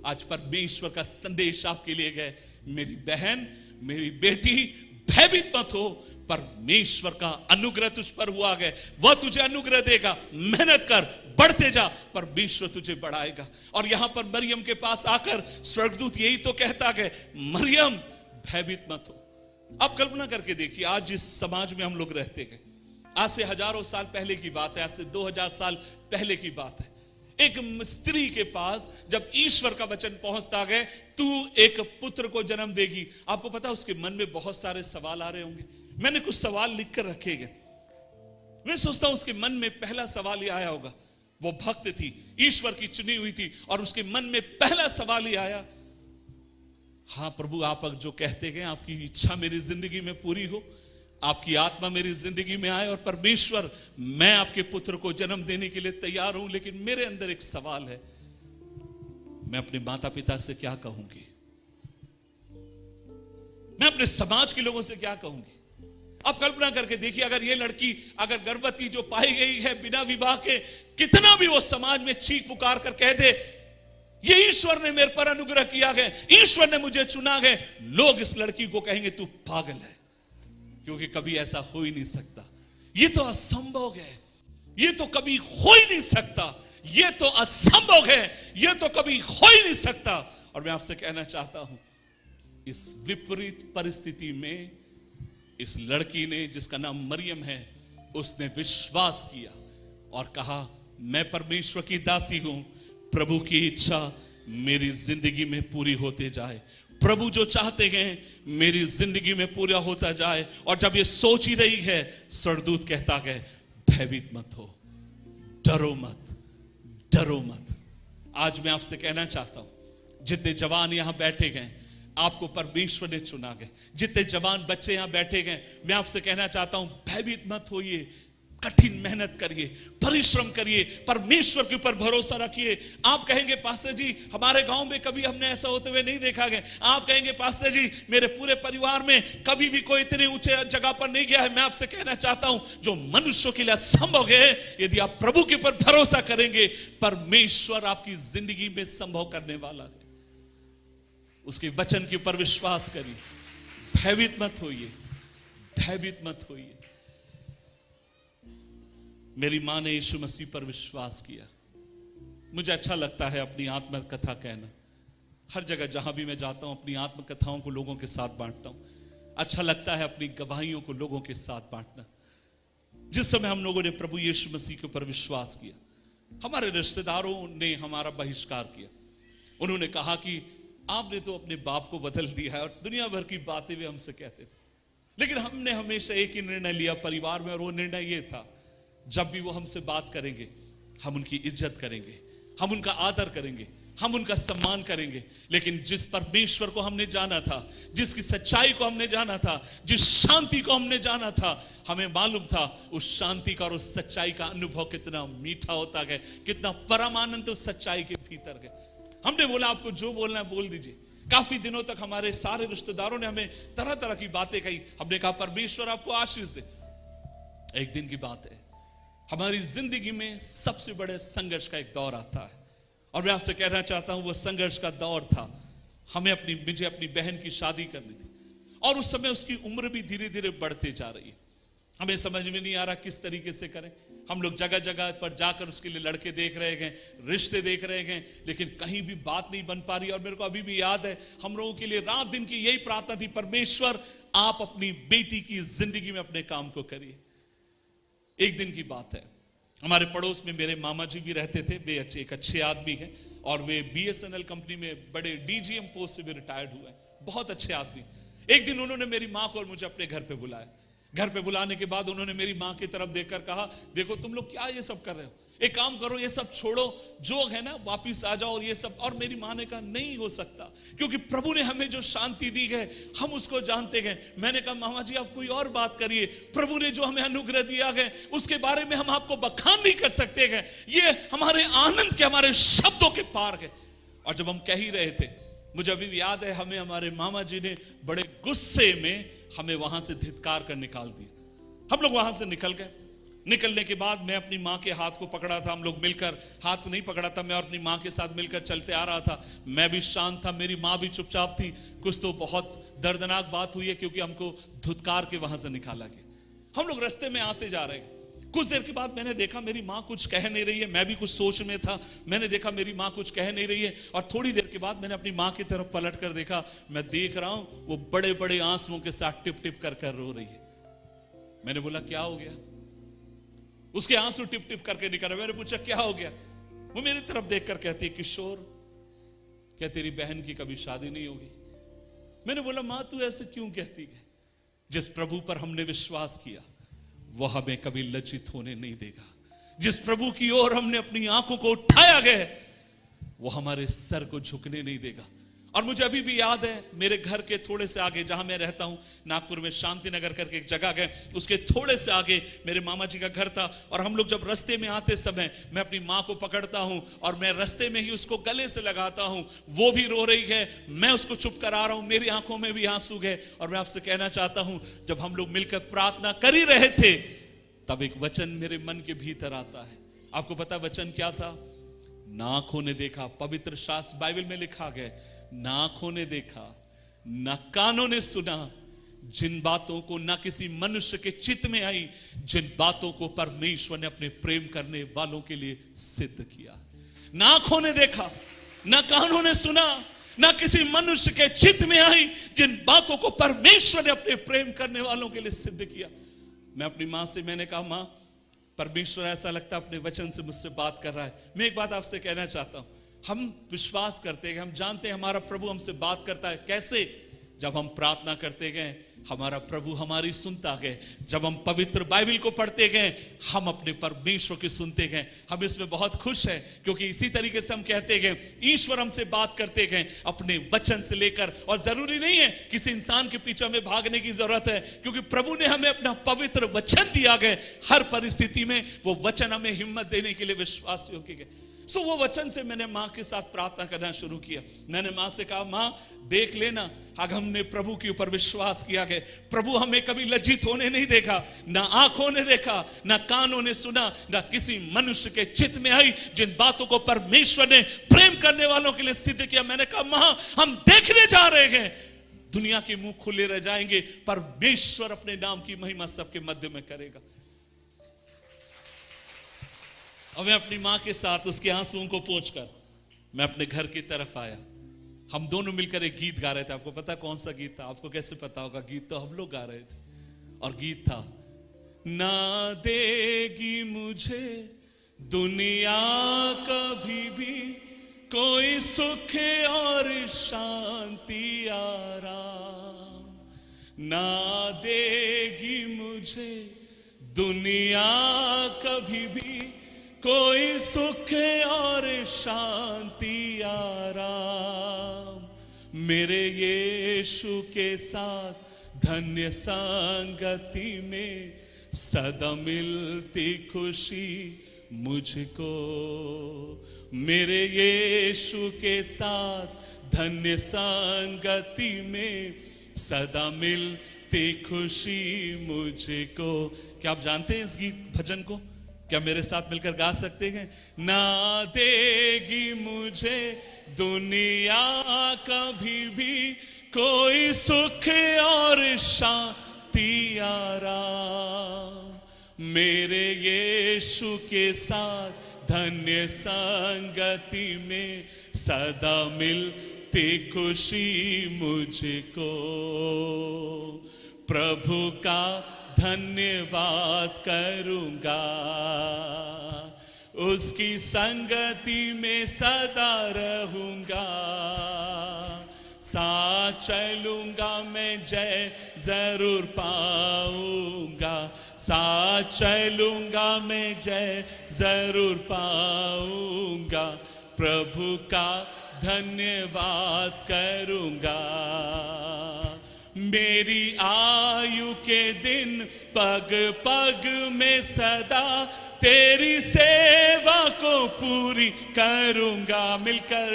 आज परमेश्वर का संदेश आपके लिए गए, मेरी बहन, मेरी बेटी, भयभीत मत हो, परमेश्वर का अनुग्रह तुझ पर हुआ है, वह तुझे अनुग्रह देगा, मेहनत कर, बढ़ते जा, परमेश्वर तुझे बढ़ाएगा। और यहां पर मरियम के पास आकर स्वर्गदूत यही तो कहता है मरियम भयभीत मत हो। अब कल्पना करके देखिए आज जिस समाज में हम लोग रहते हैं, आज से हजारों साल पहले की बात है, आज से 2000 साल पहले की बात है, एक स्त्री के पास जब ईश्वर का वचन पहुंचता है तू एक पुत्र को जन्म देगी, आपको पता उसके मन में बहुत सारे सवाल आ रहे होंगे। मैंने कुछ सवाल लिखकर रखे गए, मैं सोचता हूं उसके मन में पहला सवाल ये आया होगा, वो भक्त थी, ईश्वर की चुनी हुई थी, और उसके मन में पहला सवाल ये आया, हाँ प्रभु आप जो कहते हैं आपकी इच्छा मेरी जिंदगी में पूरी हो, आपकी आत्मा मेरी जिंदगी में आए, और परमेश्वर मैं आपके पुत्र को जन्म देने के लिए तैयार हूं, लेकिन मेरे अंदर एक सवाल है, मैं अपने माता पिता से क्या कहूंगी, मैं अपने समाज के लोगों से क्या कहूंगी। आप कल्पना करके देखिए अगर ये लड़की अगर गर्भवती जो पाई गई है बिना विवाह के, कितना भी वो समाज में चीख पुकार कर कह दे ये ईश्वर ने मेरे पर अनुग्रह किया है, ईश्वर ने मुझे चुना है, लोग इस लड़की को कहेंगे तू पागल है, क्योंकि कभी ऐसा हो ही नहीं सकता, ये तो असंभव है, ये तो कभी हो ही नहीं सकता, ये तो असंभव है, ये तो कभी हो ही नहीं सकता। और मैं आपसे कहना चाहता हूं इस विपरीत परिस्थिति में इस लड़की ने, जिसका नाम मरियम है, उसने विश्वास किया और कहा, मैं परमेश्वर की दासी हूं, प्रभु की इच्छा मेरी जिंदगी में पूरी होते जाए, प्रभु जो चाहते हैं मेरी जिंदगी में पूरा होता जाए। और जब ये सोच ही रही है, स्वर्गदूत कहता है, भयभीत मत हो, डरो मत, डरो मत। आज मैं आपसे कहना चाहता हूं, जितने जवान यहां बैठे गए, आपको परमेश्वर ने चुना गया, जितने जवान बच्चे यहां बैठे गए, मैं आपसे कहना चाहता हूं, भयभीत मत होइए, कठिन मेहनत करिए, परिश्रम करिए, परमेश्वर के ऊपर भरोसा रखिए। आप कहेंगे, पास्टर जी हमारे गांव में कभी हमने ऐसा होते हुए नहीं देखा गया। आप कहेंगे, पास्टर जी मेरे पूरे परिवार में कभी भी कोई इतने ऊंचे जगह पर नहीं गया है। मैं आपसे कहना चाहता हूं, जो मनुष्यों के लिए असंभव है, यदि आप प्रभु के ऊपर भरोसा करेंगे, परमेश्वर आपकी जिंदगी में संभव करने वाला है। उसके वचन के ऊपर विश्वास करिए, भयभीत मत होइए, भयभीत मत होइए। मेरी मां ने यीशु मसीह पर विश्वास किया। मुझे अच्छा लगता है अपनी आत्मकथा कहना। हर जगह जहां भी मैं जाता हूं, अपनी आत्मकथाओं को लोगों के साथ बांटता हूं। अच्छा लगता है अपनी गवाहियों को लोगों के साथ बांटना। जिस समय हम लोगों ने प्रभु यीशु मसीह के ऊपर विश्वास किया, हमारे रिश्तेदारों ने हमारा बहिष्कार किया। उन्होंने कहा कि आपने तो अपने बाप को बदल दिया है, और दुनिया भर की बातें वे हमसे कहते थे। लेकिन हमने हमेशा एक ही निर्णय लिया परिवार में, और वो निर्णय ये था, जब भी वो हमसे बात करेंगे, हम उनकी इज्जत करेंगे, हम उनका आदर करेंगे, हम उनका सम्मान करेंगे। लेकिन जिस परमेश्वर को हमने जाना था, जिसकी सच्चाई को हमने जाना था, जिस शांति को हमने जाना था, हमें मालूम था उस शांति का और उस सच्चाई का अनुभव कितना मीठा होता है, कितना परम आनंद उस सच्चाई के भीतर है। हमने बोला, आपको जो बोलना है बोल दीजिए। काफी दिनों तक हमारे सारे रिश्तेदारों ने हमें तरह तरह की बातें कही। हमने कहा, परमेश्वर आपको आशीष दे। एक दिन की बात है, हमारी जिंदगी में सबसे बड़े संघर्ष का एक दौर आता है, और मैं आपसे कहना चाहता हूं, वो संघर्ष का दौर था, मुझे अपनी बहन की शादी करनी थी, और उस समय उसकी उम्र भी धीरे धीरे बढ़ते जा रही है। हमें समझ में नहीं आ रहा किस तरीके से करें। हम लोग जगह जगह पर जाकर उसके लिए लड़के देख रहे हैं, रिश्ते देख रहे हैं, लेकिन कहीं भी बात नहीं बन पा रही। और मेरे को अभी भी याद है, हम लोगों के लिए रात दिन की यही प्रार्थना थी, परमेश्वर आप अपनी बेटी की जिंदगी में अपने काम को करिए। एक दिन की बात है, हमारे पड़ोस में मेरे मामा जी भी रहते थे। वे एक अच्छे आदमी हैं, और वे BSNL कंपनी में बड़े DGM पोस्ट से भी रिटायर्ड हुए हैं, बहुत अच्छे आदमी। एक दिन उन्होंने मेरी माँ को और मुझे अपने घर पे बुलाया। घर पे बुलाने के बाद उन्होंने मेरी माँ की तरफ देखकर कहा, देखो तुम लोग क्या ये सब कर रहे हो, एक काम करो, ये सब छोड़ो, जो है ना वापिस आ जाओ, और ये सब। और मेरी माँ ने कहा, नहीं हो सकता, क्योंकि प्रभु ने हमें जो शांति दी है हम उसको जानते हैं। मैंने कहा, मामा जी आप कोई और बात करिए, प्रभु ने जो हमें अनुग्रह दिया है उसके बारे में हम आपको बखान नहीं कर सकते हैं, ये हमारे आनंद के, हमारे शब्दों के पार है। और जब हम कह ही रहे थे, मुझे अभी भी याद है, हमें हमारे मामा जी ने बड़े गुस्से में हमें वहां से धिक्कार कर निकाल दिया। हम लोग वहां से निकल गए। निकलने के बाद मैं अपनी माँ के हाथ को पकड़ा था, हम लोग मिलकर, हाथ नहीं पकड़ा था, मैं और अपनी माँ के साथ मिलकर चलते आ रहा था। मैं भी शांत था, मेरी माँ भी चुपचाप थी। कुछ तो बहुत दर्दनाक बात हुई है, क्योंकि हमको धुतकार के वहां से निकाला गया। हम लोग रास्ते में आते जा रहे हैं। कुछ देर के बाद मैंने देखा मेरी माँ कुछ कह नहीं रही है। मैं भी कुछ सोच में था, मैंने देखा मेरी माँ कुछ कह नहीं रही है। और थोड़ी देर के बाद मैंने अपनी माँ की तरफ पलट कर देखा, मैं देख रहा हूं वो बड़े बड़े आंसुओं के साथ टिप टिप कर कर रो रही है। मैंने बोला, क्या हो गया? उसके आंसू टिप टिप करके निकल रहे। मैंने पूछा, क्या हो गया? वो मेरी तरफ देखकर कहती है, किशोर, क्या तेरी बहन की कभी शादी नहीं होगी? मैंने बोला, माँ तू ऐसे क्यों कहती है? जिस प्रभु पर हमने विश्वास किया वो हमें कभी लज्जित होने नहीं देगा। जिस प्रभु की ओर हमने अपनी आंखों को उठाया गया वो हमारे सर को झुकने नहीं देगा। और मुझे अभी भी याद है, मेरे घर के थोड़े से आगे, जहां मैं रहता हूं नागपुर में, शांति नगर करके एक जगह है, उसके थोड़े से आगे मेरे मामा जी का घर था। और हम लोग जब रास्ते में आते समय मैं अपनी माँ को पकड़ता हूं और मैं रास्ते में ही उसको गले से लगाता हूं। वो भी रो रही है, मैं उसको चुप करा रहा हूं, मेरी आंखों में भी आंसू है। और मैं आपसे कहना चाहता हूं, जब हम लोग मिलकर प्रार्थना कर ही रहे थे, तब एक वचन मेरे मन के भीतर आता है। आपको पता वचन क्या था? ना आंखों ने देखा, पवित्र शास्त्र बाइबल में लिखा गया, ना आंखों ने देखा, ना कानों ने सुना, जिन बातों को ना किसी मनुष्य के चित्त में आई, जिन बातों को परमेश्वर ने अपने प्रेम करने वालों के लिए सिद्ध किया। ना आंखों ने देखा, ना कानों ने सुना, ना किसी मनुष्य के चित्त में आई, जिन बातों को परमेश्वर ने अपने प्रेम करने वालों के लिए सिद्ध किया। मैं अपनी माँ से मैंने कहा, माँ परमेश्वर ऐसा लगता है अपने वचन से मुझसे बात कर रहा है। मैं एक बात आपसे कहना चाहता हूं, हम विश्वास करते हैं, हम जानते हैं हमारा प्रभु हमसे बात करता है। कैसे? जब हम प्रार्थना करते गए हमारा प्रभु हमारी सुनता गए, जब हम पवित्र बाइबल को पढ़ते गए हम अपने परमेश्वर की सुनते गए। हम इसमें बहुत खुश हैं क्योंकि इसी तरीके से हम कहते गए ईश्वर हमसे बात करते गए अपने वचन से लेकर। और जरूरी नहीं है किसी इंसान के पीछे हमें भागने की जरूरत है, क्योंकि प्रभु ने हमें अपना पवित्र वचन दिया गया। हर परिस्थिति में वो वचन हमें हिम्मत देने के लिए विश्वासियों के गए। सो वो वचन से मैंने माँ के साथ प्रार्थना करना शुरू किया। मैंने माँ से कहा, माँ देख लेना, अगर हमने प्रभु के ऊपर विश्वास किया गया, प्रभु हमें कभी लज्जित होने नहीं देखा, ना आंखों ने देखा, ना कानों ने सुना, ना किसी मनुष्य के चित्त में आई, जिन बातों को परमेश्वर ने प्रेम करने वालों के लिए सिद्ध किया। मैंने कहा, माँ हम देखने जा रहे हैं, दुनिया के मुंह खुले रह जाएंगे, परमेश्वर अपने नाम की महिमा सबके मध्य में करेगा। और मैं अपनी माँ के साथ उसके आंसुओं को पोंछकर मैं अपने घर की तरफ आया। हम दोनों मिलकर एक गीत गा रहे थे। आपको पता कौन सा गीत था? आपको कैसे पता होगा? गीत तो हम लोग गा रहे थे, और गीत था, ना देगी मुझे दुनिया कभी भी कोई सुख और शांति आराम, ना देगी मुझे दुनिया कभी भी कोई सुख और शांति आराम। मेरे यीशु के साथ धन्य संगति में सदा मिलती खुशी मुझको। मेरे यीशु के साथ धन्य संगति में सदा मिलती खुशी मुझको। क्या आप जानते हैं इस गीत भजन को? क्या मेरे साथ मिलकर गा सकते हैं? ना देगी मुझे दुनिया कभी भी कोई सुख और शांति आराम। मेरे यीशु के साथ धन्य संगति में सदा मिलती खुशी मुझको। प्रभु का धन्यवाद करूंगा, उसकी संगति में सदा रहूंगा। साथ चलूंगा मैं जय जरूर पाऊंगा, साथ चलूंगा मैं जय जरूर पाऊंगा। प्रभु का धन्यवाद करूंगा। मेरी आयु के दिन पग पग में सदा तेरी सेवा को पूरी करूंगा। मिलकर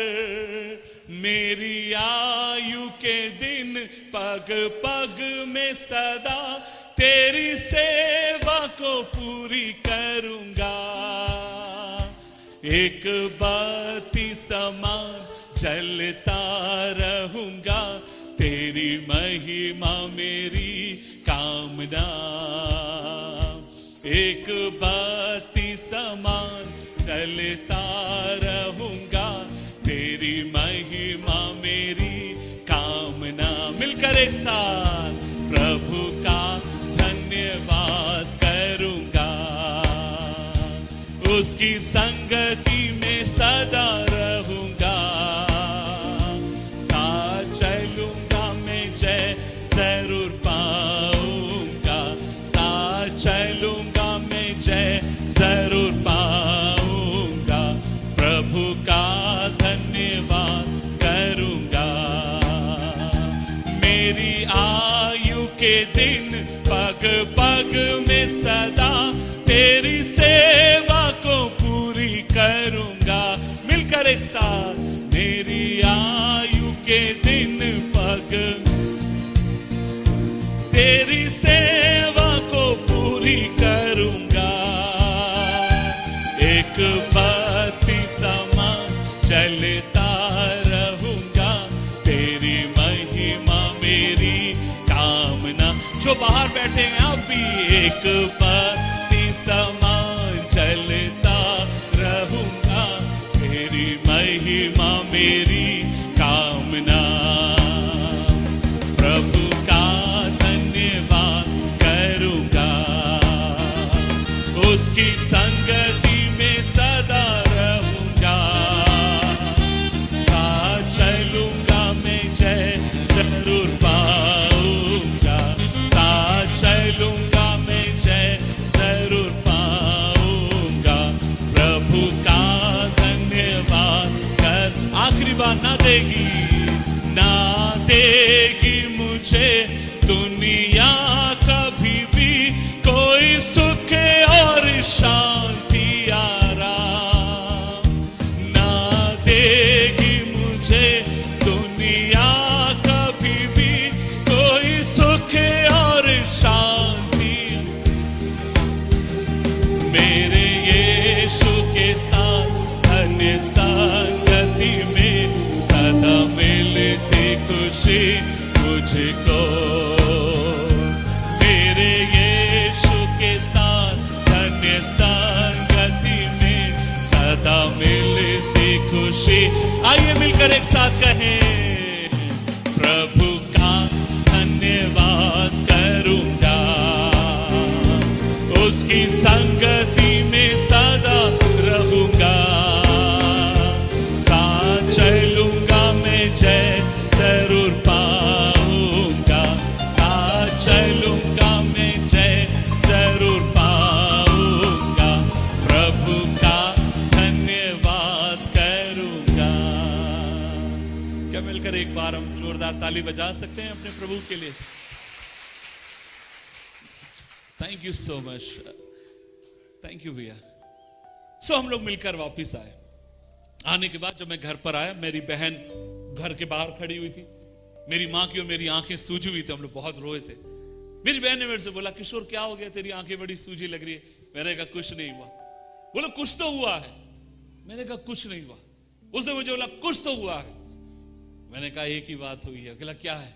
मेरी आयु के दिन पग पग में सदा तेरी सेवा को पूरी करूंगा। एक बत्ती समान जलता रहूंगा, तेरी महिमा मेरी कामना। एक बत्ती समान जलता रहूंगा, तेरी महिमा मेरी कामना। मिलकर एक साथ प्रभु का धन्यवाद करूंगा, उसकी संगति में सदा रहूंगा। साथ चलूंगा मैं जय जरूर पाऊंगा, साथ चलूंगा मैं जय जरूर पाऊंगा। प्रभु का धन्यवाद करूंगा। मेरी आयु के दिन पग पग में सदा तेरी सेवा को पूरी करूंगा। मिलकर एक साथ मेरी आयु के दिन पग तेरी सेवा को पूरी करूंगा। एक बत्ती समान चलता रहूंगा, तेरी महिमा मेरी कामना। जो बाहर बैठे हैं आप भी, एक बत्ती समान चलता रहूंगा, तेरी महिमा मेरी कामना। सिवा ना देगी, ना देगी मुझे दुनिया कभी भी कोई सुख और शांति आराम, ना देगी मुझे दुनिया कभी भी कोई सुख और शांति। मेरे यीशु के साथ धन्य संगति में सदा मिलती खुशी मुझको, मेरे यीशु के साथ धन्य संगति में सदा मिलती खुशी। आइए मिलकर एक साथ कहें, प्रभु का धन्यवाद करूंगा, उसकी संगति में सदा रहूंगा, साथ चलूंगा मैं जय जरूर पाऊंगा, साथ चलूंगा मैं जय जरूर पाऊंगा, प्रभु का धन्यवाद करूंगा। क्या मिलकर एक बार हम जोरदार ताली बजा सकते हैं अपने प्रभु के लिए? Thank you so much, thank you भैया। सो हम लोग मिलकर वापिस आए। आने के बाद जब मैं घर पर आया, मेरी बहन घर के बाहर खड़ी हुई थी, मेरी माँ की और मेरी आंखें सूजी हुई थी, हम लोग बहुत रोए थे। मेरी बहन ने मेरे से बोला, किशोर क्या हो गया, तेरी आंखें बड़ी सूजी लग रही है। मैंने कहा कुछ नहीं हुआ। बोला कुछ तो हुआ है। मैंने कहा कुछ नहीं हुआ। उसने मुझे बोला कुछ तो हुआ है। मैंने कहा एक ही बात हुई है। बोला क्या है?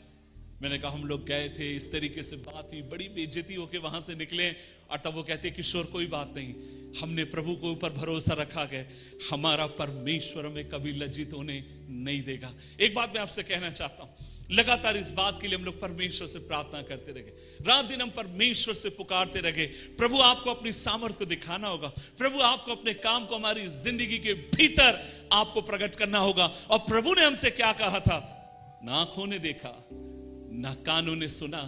मैंने कहा हम लोग गए थे, इस तरीके से बात हुई, बड़ी बेइज्जती होके वहां से निकले, और तब वो कहते किशोर कोई बात नहीं, हमने प्रभु के ऊपर भरोसा रखा है, हमारा परमेश्वर हमें कभी लज्जित होने नहीं देगा। एक बात मैं आपसे कहना चाहता हूं, लगातार इस बात के लिए हम लोग परमेश्वर से प्रार्थना करते रहे, रात दिन हम परमेश्वर से पुकारते रहे। प्रभु आपको अपनी सामर्थ्य को दिखाना होगा, प्रभु आपको अपने काम को हमारी जिंदगी के भीतर आपको प्रकट करना होगा। और प्रभु ने हमसे क्या कहा था? ना आंखों ने देखा, ना कानों ने सुना,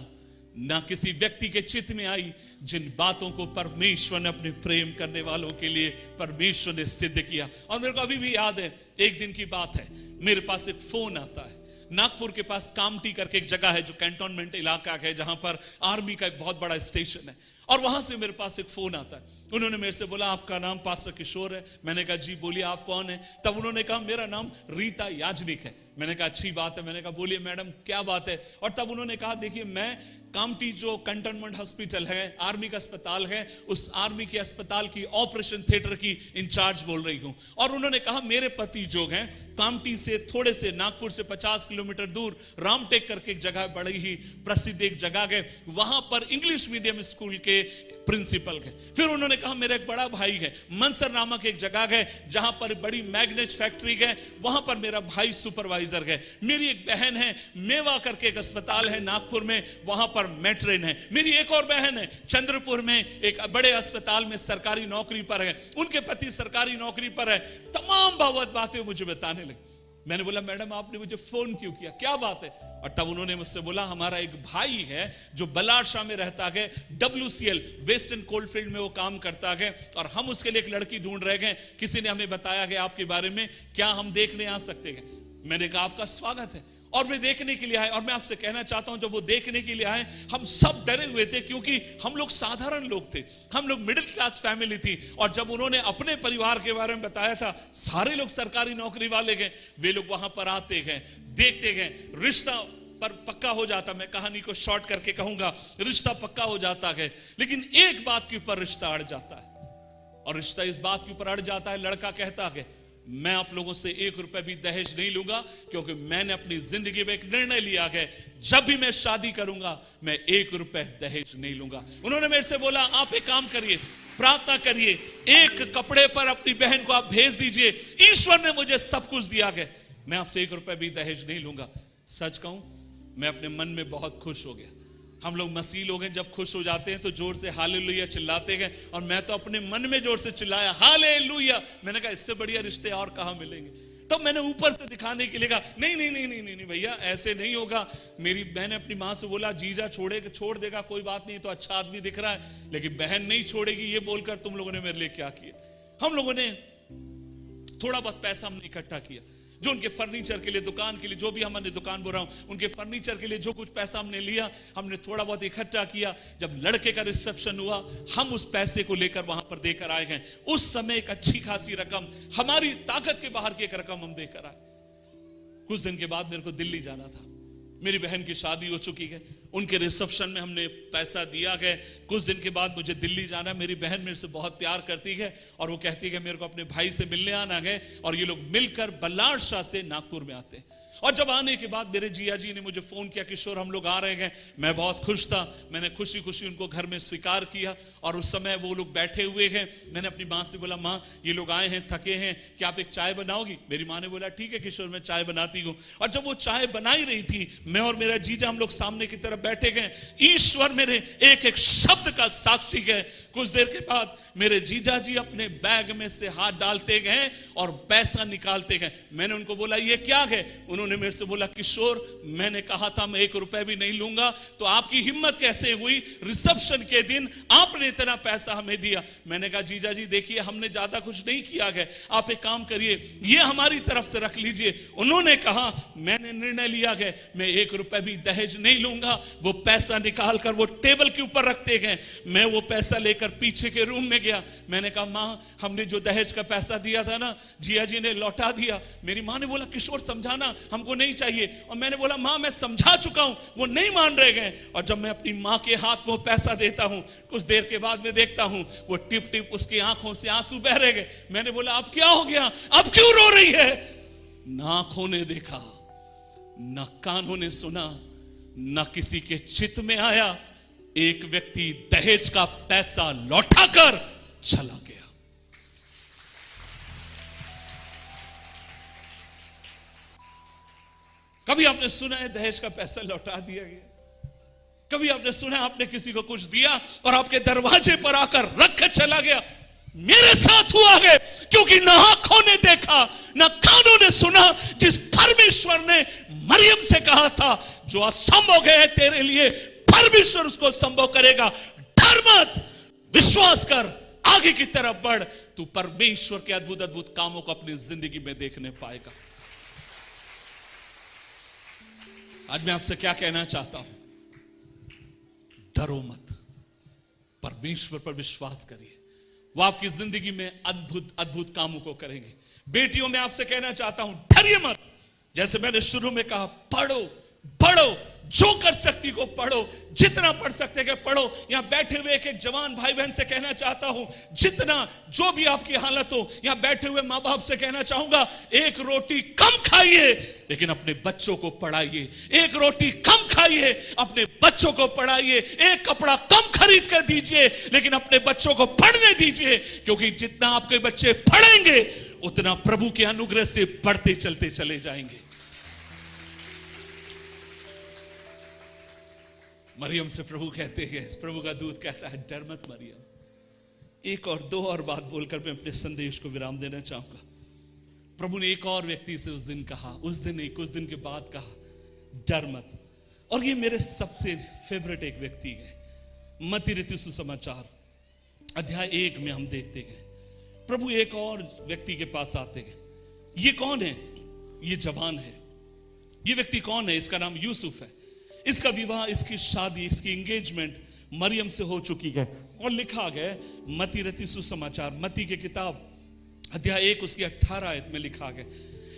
ना किसी व्यक्ति के चित्त में आई, जिन बातों को परमेश्वर ने अपने प्रेम करने वालों के लिए परमेश्वर ने सिद्ध किया। और मेरे को अभी भी याद है, एक दिन की बात है, मेरे पास एक फोन आता है। नागपुर के पास कामटी करके एक जगह है जो कैंटोनमेंट इलाका है, जहां पर आर्मी का एक बहुत बड़ा स्टेशन है, और वहां से मेरे पास एक फोन आता है। उन्होंने मेरे से बोला आपका नाम पास्टर किशोर है। मैंने कहा जी बोलिए आप कौन है? तब उन्होंने कहा मेरा नाम रीता याजनिक है। मैंने कहा अच्छी बात है। मैंने कहा बोलिए मैडम क्या बात है? और तब उन्होंने कहा देखिए मैं कामटी जो कैंटोनमेंट हॉस्पिटल है, आर्मी का अस्पताल है, उस आर्मी के अस्पताल की ऑपरेशन थिएटर की इंचार्ज बोल रही हूं। और उन्होंने कहा मेरे पति जो हैं कामटी से थोड़े से, नागपुर से 50 किलोमीटर दूर रामटेक करके एक जगह, बड़ी ही प्रसिद्ध एक जगह है, वहां पर इंग्लिश मीडियम स्कूल के प्रिंसिपल है। फिर उन्होंने कहा मेरा एक बड़ा भाई है, मनसर नामक एक जगह है जहां पर बड़ी मैग्नेज फैक्ट्री है, वहां पर मेरा भाई सुपरवाइजर है। मेरी एक बहन है, मेवा करके एक अस्पताल है नागपुर में, वहां पर मेट्रेन है। मेरी एक और बहन है चंद्रपुर में एक बड़े अस्पताल में सरकारी नौकरी पर है, उनके पति सरकारी नौकरी पर है। तमाम भावुक बातें मुझे बताने लगी। मैंने बोला मैडम आपने मुझे फोन क्यों किया, क्या बात है? और तब उन्होंने मुझसे बोला हमारा एक भाई है जो बलाशाह में रहता है, WCL वेस्टर्न कोलफील्ड में वो काम करता है, और हम उसके लिए एक लड़की ढूंढ रहे हैं, किसी ने हमें बताया गया आपके बारे में, क्या हम देखने आ सकते हैं? मैंने कहा आपका स्वागत है। और वे देखने के लिए आए, और मैं आपसे कहना चाहता हूं जब वो देखने के लिए आए हम सब डरे हुए थे, क्योंकि हम लोग साधारण लोग थे, हम लोग मिडिल क्लास फैमिली थी। और जब उन्होंने अपने परिवार के बारे में बताया था, सारे लोग सरकारी नौकरी वाले हैं, वे लोग वहां पर आते हैं, देखते हैं, रिश्ता पर पक्का हो जाता। मैं कहानी को शॉर्ट करके कहूंगा, रिश्ता पक्का हो जाता है, लेकिन एक बात के ऊपर रिश्ता अड़ जाता है। और रिश्ता इस बात के ऊपर अड़ जाता है, लड़का कहता है मैं आप लोगों से 1 रुपए भी दहेज नहीं लूंगा, क्योंकि मैंने अपनी जिंदगी में एक निर्णय लिया है, जब भी मैं शादी करूंगा मैं 1 रुपए दहेज नहीं लूंगा। उन्होंने मेरे से बोला आप एक काम करिए, प्रार्थना करिए, एक कपड़े पर अपनी बहन को आप भेज दीजिए, ईश्वर ने मुझे सब कुछ दिया है, मैं आपसे 1 रुपए भी दहेज नहीं लूंगा। सच कहूं मैं अपने मन में बहुत खुश हो गया। हम लोग मसीह लोग हैं, जब खुश हो जाते हैं तो जोर से हालेलुया चिल्लाते हैं, और मैं तो अपने मन में जोर से चिल्लाया हालेलुया। मैंने कहा इससे बढ़िया रिश्ते और कहां मिलेंगे? तो मैंने ऊपर से दिखाने के लिए कहा नहीं नहीं नहीं नहीं नहीं, नहीं भैया ऐसे नहीं होगा। मेरी बहन ने अपनी मां से बोला जीजा छोड़ देगा, कोई बात नहीं, तो अच्छा आदमी दिख रहा है, लेकिन बहन नहीं छोड़ेगी। ये बोलकर तुम लोगों ने मेरे लिए क्या किया? हम लोगों ने थोड़ा बहुत पैसा हमने इकट्ठा किया, जो उनके फर्नीचर के लिए, दुकान के लिए, जो भी हमने दुकान बोल रहा हूं, उनके फर्नीचर के लिए जो कुछ पैसा हमने लिया, हमने थोड़ा बहुत इकट्ठा किया। जब लड़के का रिसेप्शन हुआ, हम उस पैसे को लेकर वहां पर देकर आए हैं। उस समय एक अच्छी खासी रकम, हमारी ताकत के बाहर की एक रकम हम देकर आए। कुछ दिन के बाद मेरे को दिल्ली जाना था, मेरी बहन की शादी हो चुकी है, उनके रिसेप्शन में हमने पैसा दिया गया। कुछ दिन के बाद मुझे दिल्ली जाना है। मेरी बहन मेरे से बहुत प्यार करती है और वो कहती है कि मेरे को अपने भाई से मिलने आना है, और ये लोग मिलकर बल्लार शाह से नागपुर में आते हैं। और जब आने के बाद मेरे जिया जी ने मुझे फोन किया, किशोर हम लोग आ रहे हैं। मैं बहुत खुश था, मैंने खुशी खुशी उनको घर में स्वीकार किया। और उस समय वो लोग बैठे हुए हैं। मैंने अपनी माँ से बोला, माँ ये लोग आए हैं, थके हैं, क्या आप एक चाय बनाओगी? मेरी माँ ने बोला ठीक है किशोर, मैं चाय बनाती हूँ। और जब वो चाय बनाई रही थी, मैं और मेरा जीजा हम लोग सामने की तरफ बैठे गए। ईश्वर मेरे एक एक शब्द का साक्षी है। कुछ देर के बाद मेरे जीजा जी अपने बैग में से हाथ डालते गए और पैसा निकालते गए। मैंने उनको बोला ये क्या है? उन्होंने मेरे से बोला, किशोर मैंने कहा था मैं 1 रुपए भी नहीं लूंगा, तो आपकी हिम्मत कैसे हुई? रिसेप्शन के दिन आपने इतना पैसा हमें दिया। मैंने कहा जीजा जी देखिए, हमने ज्यादा कुछ नहीं किया है, आप एक काम करिए, ये हमारी तरफ से रख लीजिए। उन्होंने कहा मैंने निर्णय लिया है, मैं 1 रुपए भी दहेज नहीं लूंगा। वो पैसा निकाल कर वो टेबल के ऊपर रखते गए। मैं वो पैसा लेकर पीछे के रूम में गया। मैंने कहा माँ हमने जो दहेज का पैसा दिया था ना, जिया जी ने लौटा दिया। मेरी माँ ने बोला किशोर समझाना, हमको नहीं चाहिए। और मैंने बोला माँ मैं समझा चुका हूं, वो नहीं मान रहे गए। और जब मैं अपनी माँ के हाथ में पैसा देता हूं, कुछ देर के बाद मैं देखता हूं वो टिप टिप उसकी आंखों से आंसू बह रहे गए। मैंने बोला अब क्या हो गया, अब क्यों रो रही है? ना आंखों ने देखा, ना कानों ने सुना, ना किसी के चित्त में आया, एक व्यक्ति दहेज का पैसा लौटाकर चला गया। कभी आपने सुना है दहेज का पैसा लौटा दिया गया? कभी आपने सुना है आपने किसी को कुछ दिया और आपके दरवाजे पर आकर रख कर चला गया? मेरे साथ हुआ है, क्योंकि ना आंखों ने देखा ना कानों ने सुना। जिस परमेश्वर ने मरियम से कहा था जो असंभव है तेरे लिए, परमेश्वर उसको संभव करेगा। डर मत, विश्वास कर, आगे की तरफ बढ़। तू परमेश्वर के अद्भुत अद्भुत कामों को अपनी जिंदगी में देखने पाएगा। आज मैं आपसे क्या कहना चाहता हूं, डरो मत, परमेश्वर पर विश्वास करिए, वो आपकी जिंदगी में अद्भुत अद्भुत कामों को करेंगे। बेटियों में आपसे कहना चाहता हूं डरिए मत। जैसे मैंने शुरू में कहा, पढ़ो पढ़ो, जो कर सकती को पढ़ो, जितना पढ़ सकते हैं पढ़ो। यहां बैठे हुए एक एक जवान भाई बहन से कहना चाहता हूं, जितना जो भी आपकी हालत हो, यहां बैठे हुए मां बाप से कहना चाहूंगा, एक रोटी कम खाइए लेकिन अपने बच्चों को पढ़ाइए। एक रोटी कम खाइए, अपने बच्चों को पढ़ाइए। एक कपड़ा कम खरीद कर दीजिए लेकिन अपने बच्चों को पढ़ने दीजिए, क्योंकि जितना आपके बच्चे पढ़ेंगे उतना प्रभु के अनुग्रह से बढ़ते चलते चले जाएंगे। मरियम से प्रभु कहते हैं, प्रभु का दूत कहता है डर मत मरियम। एक और दो और बात बोलकर मैं अपने संदेश को विराम देना चाहूंगा। प्रभु ने एक और व्यक्ति से उस दिन कहा, उस दिन नहीं कुछ दिन के बाद कहा, डर मत। और ये मेरे सबसे फेवरेट एक व्यक्ति है। मत्ती रचित सुसमाचार अध्याय 1 में हम देखते हैं प्रभु एक और व्यक्ति के पास आते हैं। ये कौन है? ये जवान है। ये व्यक्ति कौन है? इसका नाम यूसुफ है। इसका विवाह, इसकी शादी, इसकी एंगेजमेंट मरियम से हो चुकी है। और लिखा गया मत्ती रचित सुसमाचार, मत्ती की किताब अध्याय 1 उसकी 18 आयत में लिखा गया,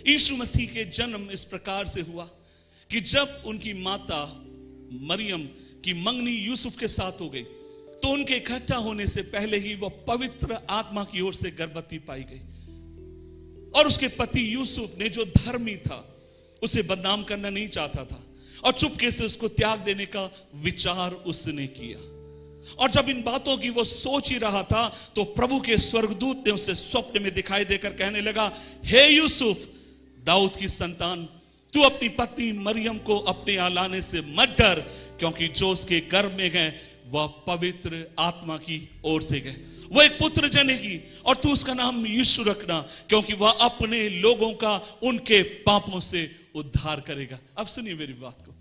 यीशु मसीह के जन्म इस प्रकार से हुआ कि जब उनकी माता मरियम की मंगनी यूसुफ के साथ हो गई तो उनके इकट्ठा होने से पहले ही वह पवित्र आत्मा की ओर से गर्भवती पाई गई। और उसके पति यूसुफ ने, जो धर्मी था, उसे बदनाम करना नहीं चाहता था और चुपके से उसको त्याग देने का विचार उसने किया। और जब इन बातों की वो सोच ही रहा था तो प्रभु के स्वर्गदूत ने उसे स्वप्न में दिखाई देकर कहने लगा, हे यूसुफ, दाऊद की संतान, तू अपनी पत्नी मरियम को अपने यहाँ लाने से मत डर, क्योंकि जो उसके गर्भ में गए वह पवित्र आत्मा की ओर से गए। वह एक पुत्र जनेगी और तू उसका नाम यीशु रखना, क्योंकि वह अपने लोगों का उनके पापों से उद्धार करेगा। अब सुनिए मेरी बात को।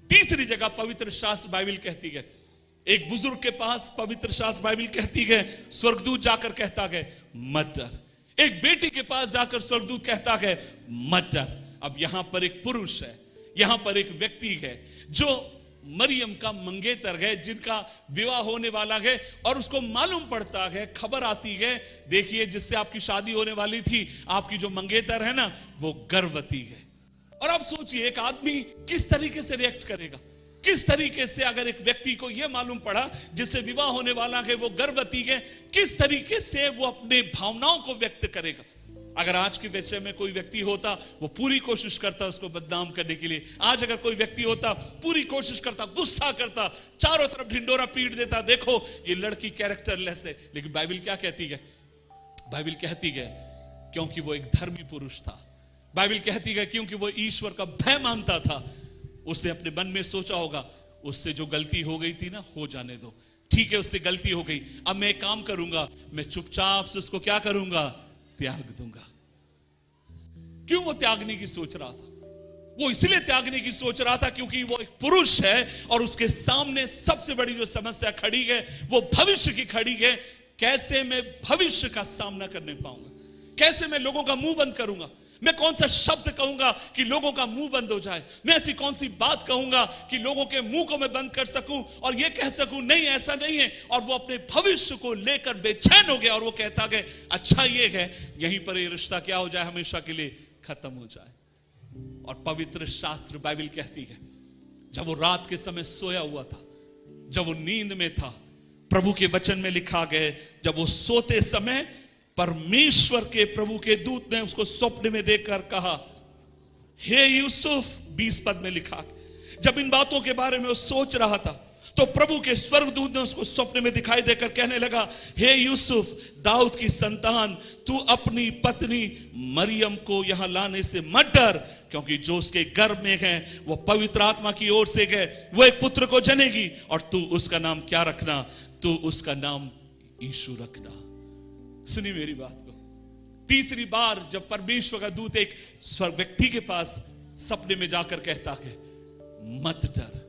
तीसरी जगह पवित्र शास्त्र बाइबल कहती है, एक बुजुर्ग के पास पवित्र शास्त्र बाइबल कहती है, स्वर्गदूत जाकर कहता है मत डर। एक बेटी के पास जाकर स्वर्गदूत कहता है मत डर। अब यहां पर एक पुरुष है, यहां पर एक व्यक्ति है जो मरियम का मंगेतर है, जिनका विवाह होने वाला है, और उसको मालूम पड़ता है, खबर आती है, देखिए जिससे आपकी शादी होने वाली थी, आपकी जो मंगेतर है ना, वो गर्भवती है। और अब सोचिए एक आदमी किस तरीके से रिएक्ट करेगा, किस तरीके से अगर एक व्यक्ति को यह मालूम पड़ा जिससे विवाह होने वाला है वो गर्भवती है, किस तरीके से वो अपने भावनाओं को व्यक्त करेगा। अगर आज के विषय में कोई व्यक्ति होता, वो पूरी कोशिश करता उसको बदनाम करने के लिए। आज अगर कोई व्यक्ति होता, पूरी कोशिश करता, गुस्सा करता, चारों तरफ ढिंडोरा पीट देता, देखो ये लड़की कैरेक्टरलेस है। लेकिन बाइबल क्या कहती है? बाइबल कहती है क्योंकि वो एक धर्मी पुरुष था। बाइबल कहती है क्योंकि वो ईश्वर का भय मानता था। उसने अपने मन में सोचा होगा, उससे जो गलती हो गई थी ना, हो जाने दो, ठीक है उससे गलती हो गई, अब मैं एक काम करूंगा, मैं चुपचाप से उसको क्या करूंगा, त्याग दूंगा। क्यों वो त्यागने की सोच रहा था? वो इसलिए त्यागने की सोच रहा था क्योंकि वो एक पुरुष है और उसके सामने सबसे बड़ी जो समस्या खड़ी है वो भविष्य की खड़ी है। कैसे मैं भविष्य का सामना करने पाऊंगा, कैसे मैं लोगों का मुंह बंद करूंगा, मैं कौन सा शब्द कहूंगा कि लोगों का मुंह बंद हो जाए, मैं ऐसी कौन सी बात कहूंगा कि लोगों के मुंह को मैं बंद कर सकूं और ये कह सकूं नहीं ऐसा नहीं है। और वो अपने भविष्य को लेकर बेचैन हो गया और वो कहता गया अच्छा ये है, यहीं पर ये रिश्ता क्या हो जाए, हमेशा के लिए खत्म हो जाए। और पवित्र शास्त्र बाइबल कहती है जब वो रात के समय सोया हुआ था, जब वो नींद में था, प्रभु के वचन में लिखा गया जब वो सोते समय परमेश्वर के प्रभु के दूत ने उसको स्वप्न में देखकर कहा, हे यूसुफ, 20 पद में लिखा, जब इन बातों के बारे में वो सोच रहा था तो प्रभु के स्वर्गदूत ने उसको स्वप्न में दिखाई देकर कहने लगा, हे यूसुफ, दाऊद की संतान, तू अपनी पत्नी मरियम को यहां लाने से मत डर, क्योंकि जो उसके गर्भ में है वो पवित्र आत्मा की ओर से है, वो एक पुत्र को जनेगी और तू उसका नाम क्या रखना, तू उसका नाम यीशु रखना। सुनी मेरी बात को। तीसरी बार जब परमेश्वर का दूत एक व्यक्ति के पास सपने में जाकर कहता है मत डर,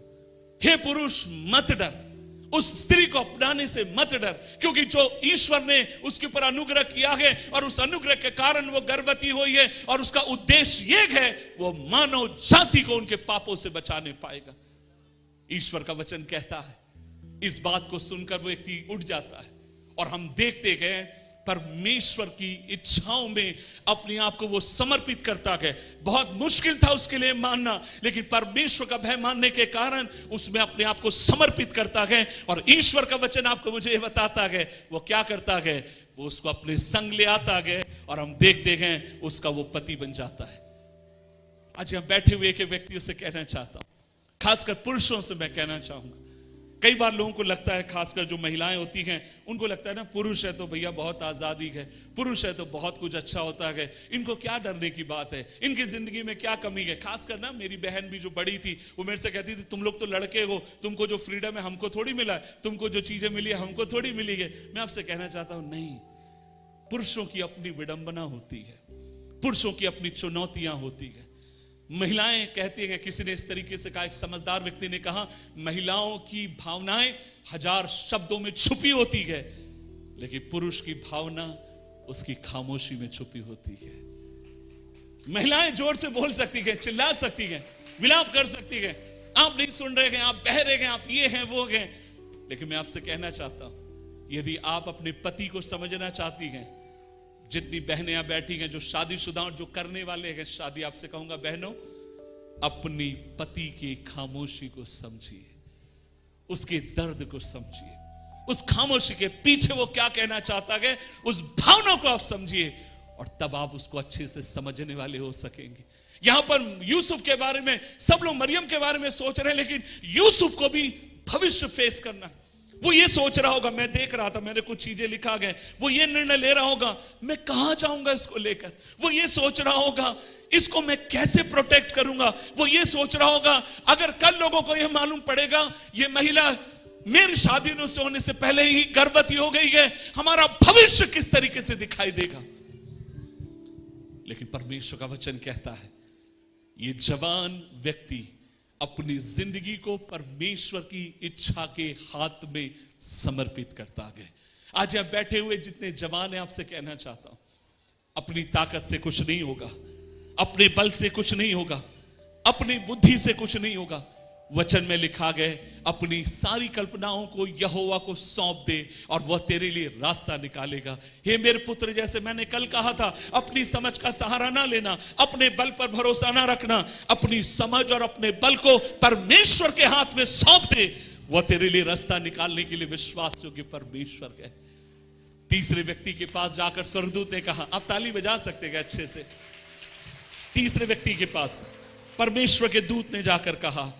हे पुरुष मत डर, उस स्त्री को अपनाने से मत डर, क्योंकि जो ईश्वर ने उसके ऊपर अनुग्रह किया है और उस अनुग्रह के कारण वो गर्भवती हुई है और उसका उद्देश्य ये है वो मानव जाति को उनके पापों से बचाने पाएगा। ईश्वर का वचन कहता है। इस बात को सुनकर वो व्यक्ति उठ जाता है और हम देखते हैं परमेश्वर की इच्छाओं में अपने आप को वो समर्पित करता है। बहुत मुश्किल था उसके लिए मानना, लेकिन परमेश्वर का भय मानने के कारण उसमें अपने आप को समर्पित करता है। और ईश्वर का वचन आपको मुझे ये बताता है वो क्या करता है, वो उसको अपने संग ले आता है और हम देखते हैं उसका वो पति बन जाता है। आज हम बैठे हुए एक व्यक्तियों से कहना चाहता हूं, खासकर पुरुषों से मैं कहना चाहूंगा, कई बार लोगों को लगता है, खासकर जो महिलाएं होती हैं उनको लगता है ना पुरुष है तो भैया बहुत आजादी है, पुरुष है तो बहुत कुछ अच्छा होता है, इनको क्या डरने की बात है, इनकी जिंदगी में क्या कमी है। खासकर ना मेरी बहन भी जो बड़ी थी वो मेरे से कहती थी तुम लोग तो लड़के हो, तुमको जो फ्रीडम है हमको थोड़ी मिला है, तुमको जो चीजें मिली है हमको थोड़ी मिली है। मैं आपसे कहना चाहता हूं नहीं, पुरुषों की अपनी विडंबना होती है, पुरुषों की अपनी चुनौतियां होती है। महिलाएं कहती हैं, किसी ने इस तरीके से कहा, एक समझदार व्यक्ति ने कहा, महिलाओं की भावनाएं 1000 शब्दों में छुपी होती है, लेकिन पुरुष की भावना उसकी खामोशी में छुपी होती है। महिलाएं जोर से बोल सकती हैं, चिल्ला सकती हैं, विलाप कर सकती हैं, आप नहीं सुन रहे हैं, आप बहरे हैं, आप ये हैं वो हैं। लेकिन मैं आपसे कहना चाहता हूं, यदि आप अपने पति को समझना चाहती हैं, जितनी बहनें यहां बैठी हैं जो शादीशुदा और जो करने वाले हैं शादी, आपसे कहूंगा बहनों, अपनी पति की खामोशी को समझिए, उसके दर्द को समझिए, उस खामोशी के पीछे वो क्या कहना चाहता है, उस भावना को आप समझिए और तब आप उसको अच्छे से समझने वाले हो सकेंगे। यहां पर यूसुफ के बारे में सब लोग मरियम के बारे में सोच रहे हैं, लेकिन यूसुफ को भी भविष्य फेस करना है। वो ये सोच रहा होगा, मैं देख रहा था, मैंने कुछ चीजें लिखा गए, वो ये निर्णय ले रहा होगा मैं कहां जाऊंगा इसको लेकर, वो ये सोच रहा होगा इसको मैं कैसे प्रोटेक्ट करूंगा, वो ये सोच रहा होगा अगर कल लोगों को यह मालूम पड़ेगा ये महिला मेरी शादी से होने से पहले ही गर्भवती हो गई है, हमारा भविष्य किस तरीके से दिखाई देगा। लेकिन परमेश्वर का वचन कहता है ये जवान व्यक्ति अपनी जिंदगी को परमेश्वर की इच्छा के हाथ में समर्पित करता है। आज यहां बैठे हुए जितने जवान हैं, आपसे कहना चाहता हूं, अपनी ताकत से कुछ नहीं होगा, अपने बल से कुछ नहीं होगा, अपनी बुद्धि से कुछ नहीं होगा। वचन में लिखा गया, अपनी सारी कल्पनाओं को यहोवा को सौंप दे और वह तेरे लिए रास्ता निकालेगा। हे मेरे पुत्र, जैसे मैंने कल कहा था, अपनी समझ का सहारा ना लेना, अपने बल पर भरोसा ना रखना, अपनी समझ और अपने बल को परमेश्वर के हाथ में सौंप दे, वह तेरे लिए रास्ता निकालने के लिए विश्वास योग्य परमेश्वर है। तीसरे व्यक्ति के पास जाकर स्वर्गदूत ने कहा, आप ताली बजा सकते हैं अच्छे से। तीसरे व्यक्ति के पास परमेश्वर के दूत ने जाकर कहा,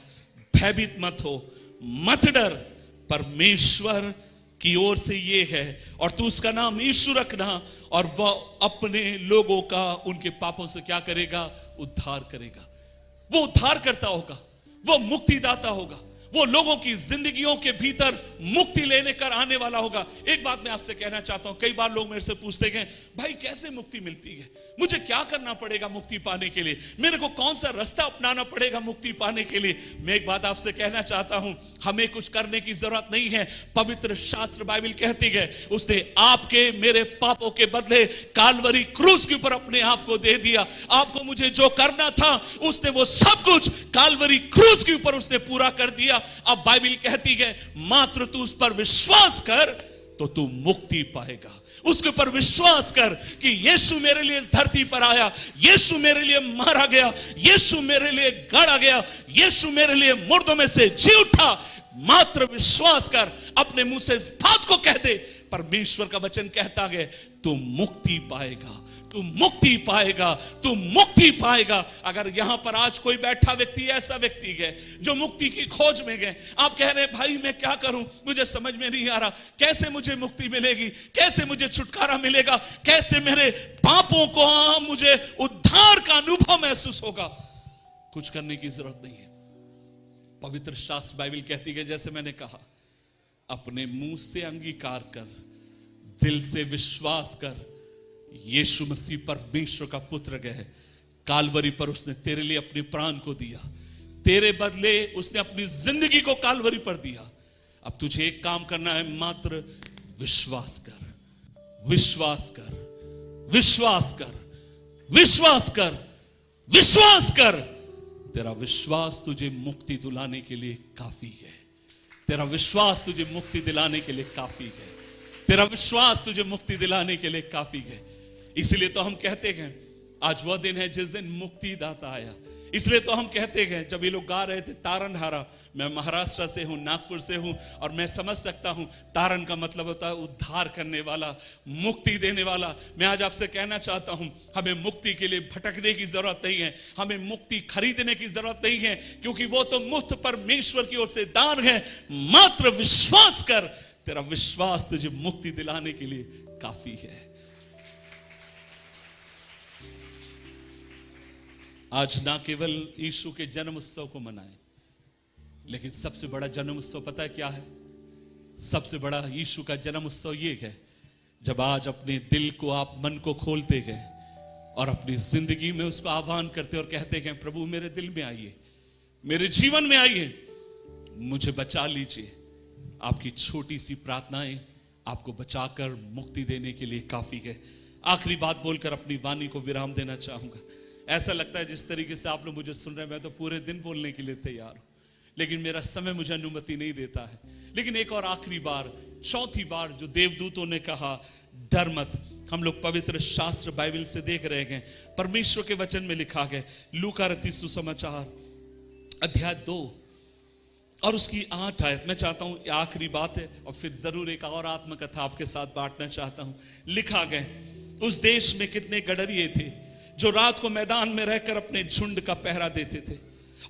भयभीत मत हो, मत डर, परमेश्वर की ओर से ये है और तू उसका नाम यीशु रखना और वह अपने लोगों का उनके पापों से क्या करेगा? उद्धार करेगा। वो उद्धार करता होगा, वो मुक्तिदाता होगा, वो लोगों की जिंदगियों के भीतर मुक्ति लेने कर आने वाला होगा। एक बात मैं आपसे कहना चाहता हूं, कई बार लोग मेरे से पूछते हैं, भाई कैसे मुक्ति मिलती है, मुझे क्या करना पड़ेगा मुक्ति पाने के लिए, मेरे को कौन सा रास्ता अपनाना पड़ेगा मुक्ति पाने के लिए। मैं एक बात आपसे कहना चाहता हूं, हमें कुछ करने की जरूरत नहीं है। पवित्र शास्त्र बाइबल कहती है, उसने आपके मेरे पापों के बदले कालवरी क्रूस के ऊपर अपने आप को दे दिया। आपको मुझे जो करना था उसने वो सब कुछ कालवरी क्रूस के ऊपर उसने पूरा कर दिया। अब बाइबल कहती है, मात्र तू उस पर विश्वास कर तो तू मुक्ति पाएगा। उसके ऊपर विश्वास कर कि यीशु मेरे लिए इस धरती पर आया, यीशु मेरे लिए मारा गया, यीशु मेरे लिए गड़ा गया, यीशु मेरे लिए मुर्दों में से जी उठा। मात्र विश्वास कर, अपने मुंह से इस बात को कह दे। परमेश्वर का वचन कहता है, तू मुक्ति पाएगा, तू मुक्ति पाएगा, तू मुक्ति पाएगा। अगर यहां पर आज कोई बैठा व्यक्ति ऐसा व्यक्ति है जो मुक्ति की खोज में गए, आप कह रहे हैं, भाई मैं क्या करूं, मुझे समझ में नहीं आ रहा, कैसे मुझे मुक्ति मिलेगी, कैसे मुझे छुटकारा मिलेगा, कैसे मेरे पापों को मुझे उद्धार का अनुभव महसूस होगा। कुछ करने की जरूरत नहीं है। पवित्र शास्त्र बाइबल कहती है, जैसे मैंने कहा, अपने मुंह से अंगीकार कर, दिल से विश्वास कर, यीशु मसीह परमेश्वर का पुत्र गए, कालवरी पर उसने तेरे लिए अपने प्राण को दिया, तेरे बदले उसने अपनी जिंदगी को कालवरी पर दिया। अब तुझे एक काम करना है, मात्र विश्वास कर, विश्वास कर, विश्वास कर, विश्वास कर, विश्वास कर। तेरा विश्वास तुझे मुक्ति दिलाने के लिए काफी है। तेरा विश्वास तुझे मुक्ति दिलाने के लिए काफी है। तेरा विश्वास तुझे मुक्ति दिलाने के लिए काफी है। इसलिए तो हम कहते हैं, आज वह दिन है जिस दिन मुक्तिदाता आया। इसलिए तो हम कहते हैं, जब ये लोग गा रहे थे तारनहारा, मैं महाराष्ट्र से हूं, नागपुर से हूं, और मैं समझ सकता हूं तारन का मतलब होता है उद्धार करने वाला, मुक्ति देने वाला। मैं आज आपसे कहना चाहता हूं, हमें मुक्ति के लिए भटकने की जरूरत नहीं है, हमें मुक्ति खरीदने की जरूरत नहीं है, क्योंकि वो तो मुफ्त परमेश्वर की ओर से दान है। मात्र विश्वास कर, तेरा विश्वास तुझे मुक्ति दिलाने के लिए काफी है। आज ना केवल यीशु के जन्म उत्सव को मनाएं, लेकिन सबसे बड़ा जन्म उत्सव पता है क्या है? सबसे बड़ा यीशु का जन्म उत्सव ये है, जब आज अपने दिल को आप, मन को खोलते हैं और अपनी जिंदगी में उसको आह्वान करते और कहते हैं, प्रभु मेरे दिल में आइए, मेरे जीवन में आइए, मुझे बचा लीजिए। आपकी छोटी सी प्रार्थनाएं आपको बचाकर मुक्ति देने के लिए काफी है। आखिरी बात बोलकर अपनी वाणी को विराम देना चाहूंगा। ऐसा लगता है जिस तरीके से आप लोग मुझे सुन रहे हैं, मैं तो पूरे दिन बोलने के लिए तैयार हूं, लेकिन मेरा समय मुझे अनुमति नहीं देता है। लेकिन एक और आखिरी बार, चौथी बार जो देवदूतों ने कहा, डर मत, हम लोग पवित्र शास्त्र बाइबल से देख रहे हैं। परमेश्वर के वचन में लिखा है, लूका रचित सुसमाचार अध्याय 2 और उसकी 8 आयत। मैं चाहता हूं ये आखिरी बात है और फिर जरूर एक और आत्मकथा आपके साथ बांटना चाहता हूं। लिखा गया, उस देश में कितने गडरिये थे जो रात को मैदान में रहकर अपने झुंड का पहरा देते थे,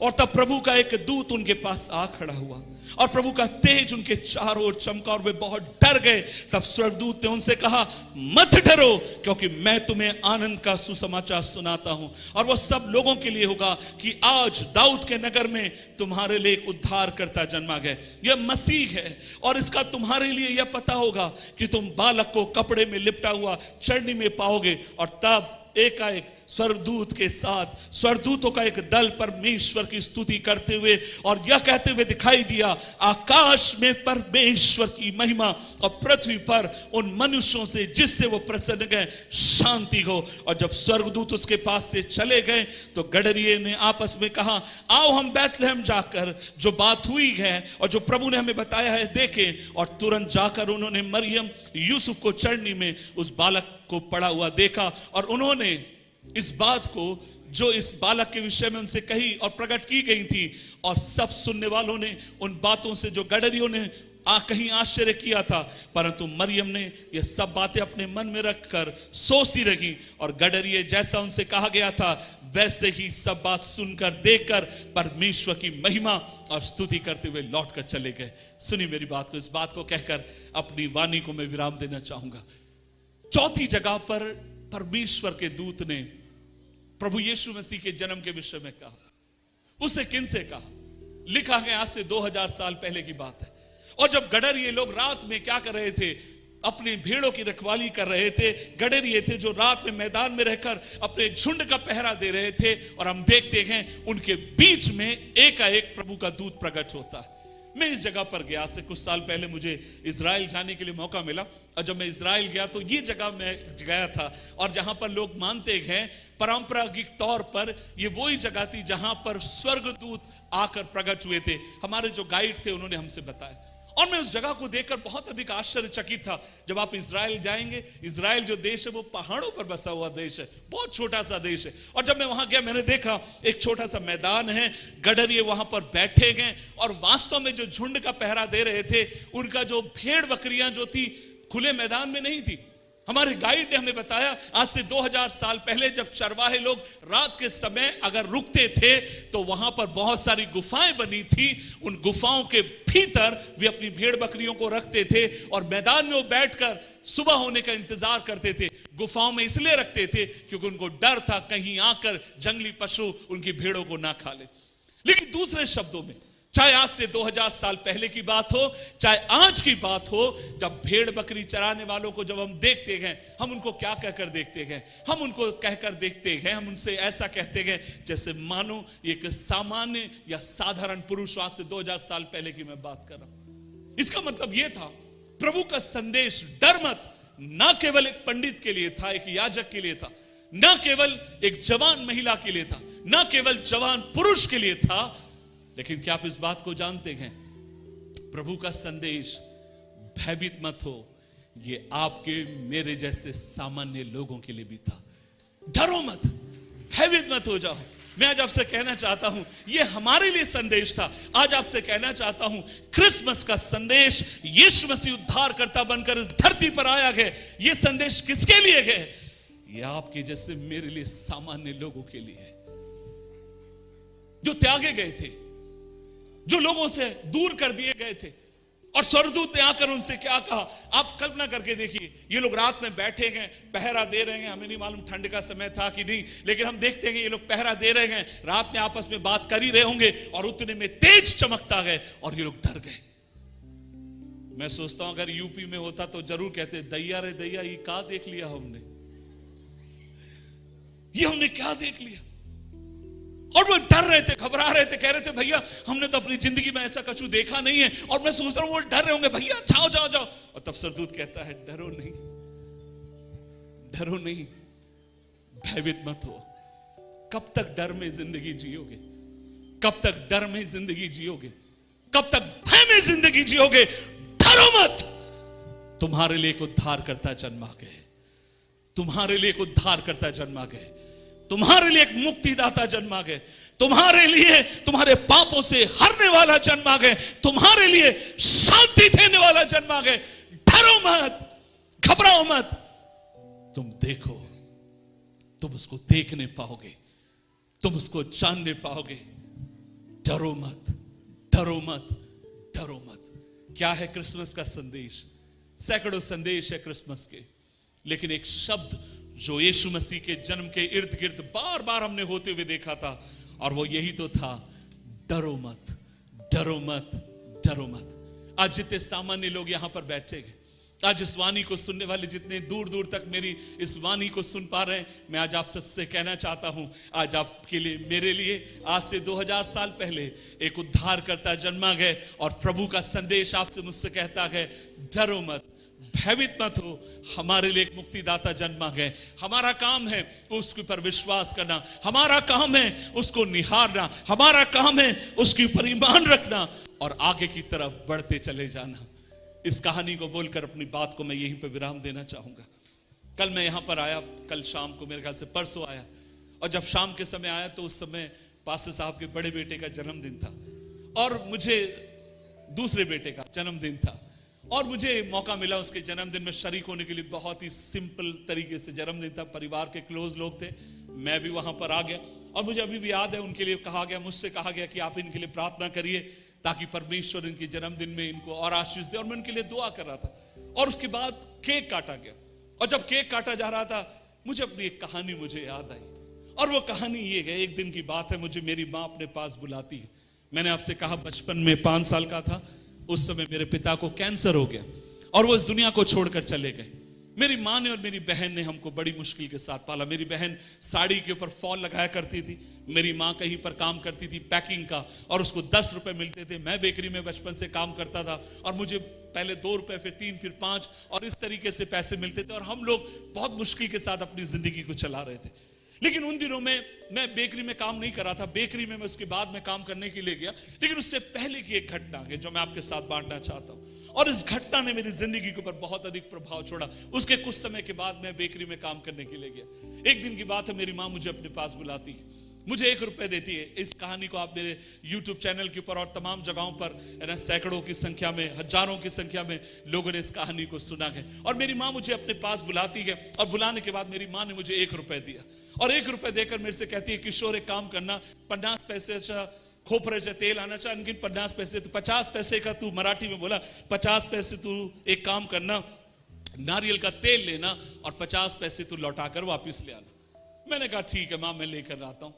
और तब प्रभु का एक दूत उनके पास आ खड़ा हुआ और प्रभु का तेज उनके चारों ओर चमका और वे बहुत डर गए। तब स्वर्गदूत ने उनसे कहा, मत डरो, क्योंकि मैं तुम्हें आनंद का सुसमाचार सुनाता हूं, और वह सब लोगों के लिए होगा कि आज दाऊद के नगर में तुम्हारे लिए एक उद्धार करता जन्मा गया। यह मसीह है, और इसका तुम्हारे लिए यह पता होगा कि तुम बालक को कपड़े में लिपटा हुआ चरनी में पाओगे, और तब एकाएक स्वर्गदूत के साथ स्वर्गदूतों का एक दल परमेश्वर की स्तुति करते हुए और यह कहते हुए दिखाई दिया, आकाश में परमेश्वर की महिमा और पृथ्वी पर उन मनुष्यों से जिससे वो प्रसन्न गए शांति हो। और जब स्वर्गदूत उसके पास से चले गए तो गडरिये ने आपस में कहा, आओ हम बैतलहम जाकर जो बात हुई है और जो प्रभु ने हमें बताया है देखें। और तुरंत जाकर उन्होंने मरियम यूसुफ को चढ़नी में उस बालक को पड़ा हुआ देखा और उन्होंने इस बात को जो इस बालक के विषय में उनसे कही और प्रकट की गई थी। और सब सुनने वालों ने उन बातों से जो गडरियों ने कहीं आश्चर्य किया था, परंतु मरियम ने यह सब बातें अपने मन में रखकर सोचती रही। और गडरिये जैसा उनसे कहा गया था वैसे ही सब बात सुनकर देखकर परमेश्वर की महिमा और स्तुति करते हुए लौटकर चले गए। सुनी मेरी बात को, इस बात को कहकर अपनी वाणी को मैं विराम देना चाहूंगा। चौथी जगह पर परमेश्वर के दूत ने प्रभु यीशु मसीह के जन्म के विषय में कहा। उसे किन से कहा? लिखा है आज से 2000 साल पहले की बात है। और जब गडरिये लोग रात में क्या कर रहे थे? अपनी भेड़ों की रखवाली कर रहे थे। गडरिये थे जो रात में मैदान में रहकर अपने झुंड का पहरा दे रहे थे। और हम देखते हैं उनके बीच में एकाएक प्रभु का दूत प्रकट होता है। मैं इस जगह पर गया, से कुछ साल पहले मुझे इजराइल जाने के लिए मौका मिला। और जब मैं इजराइल गया तो ये जगह मैं गया था और जहां पर लोग मानते हैं परंपरागत तौर पर ये वही जगह थी जहां पर स्वर्गदूत आकर प्रकट हुए थे। हमारे जो गाइड थे उन्होंने हमसे बताया और मैं उस जगह को देखकर बहुत अधिक आश्चर्यचकित था। जब आप इजराइल जाएंगे, इजराइल जो देश है वो पहाड़ों पर बसा हुआ देश है, बहुत छोटा सा देश है। और जब मैं वहां गया मैंने देखा एक छोटा सा मैदान है, गडरिये वहां पर बैठे गए और वास्तव में जो झुंड का पहरा दे रहे थे उनका जो भेड़ बकरियां जो थी खुले मैदान में नहीं थी। हमारे गाइड ने हमें बताया आज से 2000 साल पहले जब चरवाहे लोग रात के समय अगर रुकते थे तो वहां पर बहुत सारी गुफाएं बनी थी। उन गुफाओं के भीतर वे अपनी भेड़ बकरियों को रखते थे और मैदान में वो बैठकर सुबह होने का इंतजार करते थे। गुफाओं में इसलिए रखते थे क्योंकि उनको डर था कहीं आकर जंगली पशु उनकी भेड़ों को ना खा ले। लेकिन दूसरे शब्दों में, चाहे आज से 2000 साल पहले की बात हो चाहे आज की बात हो, जब भेड़ बकरी चराने वालों को जब हम देखते हैं, हम उनको क्या कहकर देखते हैं? हम उनको कहकर देखते हैं, हम उनसे ऐसा कहते हैं जैसे मानो एक सामान्य या साधारण पुरुष। आज से 2000 साल पहले की मैं बात कर रहा हूं। इसका मतलब यह था प्रभु का संदेश डर मत ना केवल एक पंडित के लिए था, एक याजक के लिए था, ना केवल एक जवान महिला के लिए था, ना केवल जवान पुरुष के लिए था, लेकिन क्या आप इस बात को जानते हैं? प्रभु का संदेश भयभीत मत हो, ये आपके मेरे जैसे सामान्य लोगों के लिए भी था। डरो मत, भयभीत मत हो जाओ। मैं आज आपसे कहना चाहता हूं ये हमारे लिए संदेश था। आज आपसे कहना चाहता हूं क्रिसमस का संदेश, यीशु मसीह उद्धारकर्ता बनकर इस धरती पर आया है। ये संदेश किसके लिए है? ये आपके जैसे मेरे लिए सामान्य लोगों के लिए है, जो त्यागे गए थे, जो लोगों से दूर कर दिए गए थे। और स्वर्गदूत ने आकर उनसे क्या कहा? आप कल्पना करके देखिए, ये लोग रात में बैठे हैं, पहरा दे रहे हैं। हमें नहीं मालूम ठंड का समय था कि नहीं, लेकिन हम देखते हैं ये लोग पहरा दे रहे हैं, रात में आपस में बात कर ही रहे होंगे और उतने में तेज चमकता गए और ये लोग डर गए। मैं सोचता हूं अगर यूपी में होता तो जरूर कहते, दैया रे दैया, ये क्या देख लिया हमने, ये हमने क्या देख लिया। और वो डर रहे थे, घबरा रहे थे, कह रहे थे भैया हमने तो अपनी जिंदगी में ऐसा कछु देखा नहीं है। और मैं सोच रहा हूं वो डर रहे होंगे, भैया जाओ जाओ जाओ। और तब स्वर्गदूत कहता है डरो नहीं, डरो नहीं, भयभीत मत हो। कब तक डर में जिंदगी जियोगे? कब तक डर में जिंदगी जियोगे? कब तक भय में जिंदगी जियोगे? डरो मत, तुम्हारे लिए एक उद्धारकर्ता जन्मा गए, तुम्हारे लिए एक उद्धारकर्ता जन्मा गए, तुम्हारे लिए एक मुक्तिदाता जन्मा गए, तुम्हारे लिए तुम्हारे पापों से हरने वाला जन्मा गए, तुम्हारे लिए शांति देने वाला जन्मा गए। डरो मत, घबराओ मत, तुम देखो, तुम उसको देखने पाओगे, तुम उसको जानने पाओगे। डरो मत, डरो मत, डरो मत। क्या है क्रिसमस का संदेश? सैकड़ों संदेश है क्रिसमस के, लेकिन एक शब्द जो यीशु मसीह के जन्म के इर्द गिर्द बार बार हमने होते हुए देखा था, और वो यही तो था, डरो मत, डरो मत, डरो मत। आज जितने सामान्य लोग यहां पर बैठे हैं, आज इस वाणी को सुनने वाले जितने दूर दूर तक मेरी इस वाणी को सुन पा रहे हैं, मैं आज आप सबसे कहना चाहता हूं, आज आपके लिए, मेरे लिए आज से 2000 साल पहले एक उद्धारकर्ता जन्मा गए और प्रभु का संदेश आपसे मुझसे कहता है, डरो मत, भयभीत मत हो, हमारे लिए एक मुक्तिदाता जन्मा गए। हमारा काम है उसके ऊपर विश्वास करना, हमारा काम है उसको निहारना, हमारा काम है उसके ऊपर ईमान रखना और आगे की तरफ बढ़ते चले जाना। इस कहानी को बोलकर अपनी बात को मैं यहीं पर विराम देना चाहूंगा। कल मैं यहां पर आया, कल शाम को, मेरे ख्याल से परसों आया, और जब शाम के समय आया तो उस समय पास्टर साहब के बड़े बेटे का जन्मदिन था और मुझे दूसरे बेटे का जन्मदिन था और मुझे मौका मिला उसके जन्मदिन में शरीक होने के लिए। बहुत ही सिंपल तरीके से जन्मदिन था, परिवार के क्लोज लोग थे, मैं भी वहां पर आ गया और मुझे अभी भी याद है, उनके लिए कहा गया, मुझसे कहा गया कि आप इनके लिए प्रार्थना करिए ताकि परमेश्वर इनके जन्मदिन में इनको और आशीष दे, और मैं उनके लिए दुआ कर रहा था। और उसके बाद केक काटा गया और जब केक काटा जा रहा था मुझे अपनी एक कहानी मुझे याद आई, और वो कहानी ये है, एक दिन की बात है, मुझे मेरी माँ अपने पास बुलाती है। मैंने आपसे कहा बचपन में 5 साल का था, उस समय मेरे पिता को कैंसर हो गया और वो इस दुनिया को छोड़कर चले गए। मेरी माँ ने और मेरी बहन ने हमको बड़ी मुश्किल के साथ पाला। मेरी बहन साड़ी के ऊपर फॉल लगाया करती थी, मेरी माँ कहीं पर काम करती थी पैकिंग का और उसको 10 रुपए मिलते थे। मैं बेकरी में बचपन से काम करता था और मुझे पहले 2 रुपए, फिर 3, फिर 5 और इस तरीके से पैसे मिलते थे और हम लोग बहुत मुश्किल के साथ अपनी जिंदगी को चला रहे थे। लेकिन उन दिनों में मैं बेकरी में काम नहीं कर रहा था, बेकरी में मैं उसके बाद में काम करने के लिए गया। लेकिन उससे पहले की एक घटना है जो मैं आपके साथ बांटना चाहता हूं, और इस घटना ने मेरी जिंदगी के ऊपर बहुत अधिक प्रभाव छोड़ा। उसके कुछ समय के बाद मैं बेकरी में काम करने के लिए गया। एक दिन की बात है, मेरी माँ मुझे अपने पास बुलाती है, मुझे 1 रुपए देती है। इस कहानी को आप मेरे YouTube चैनल के ऊपर और तमाम जगहों पर सैकड़ों की संख्या में, हजारों की संख्या में लोगों ने इस कहानी को सुना है। और मेरी माँ मुझे अपने पास बुलाती है और बुलाने के बाद मेरी माँ ने मुझे 1 रुपए दिया और 1 रुपए देकर मेरे से कहती है, किशोर एक काम करना, 50 पैसे खोपरेचं तेल आणायचं, आणखी 50 पैसे, तो 50 पैसे का तू, मराठी में बोला, 50 पैसे तू एक काम करना, नारियल का तेल लेना और 50 पैसे तू लौटा कर वापिस ले आना। मैंने कहा ठीक है माँ, मैं लेकर आता हूँ।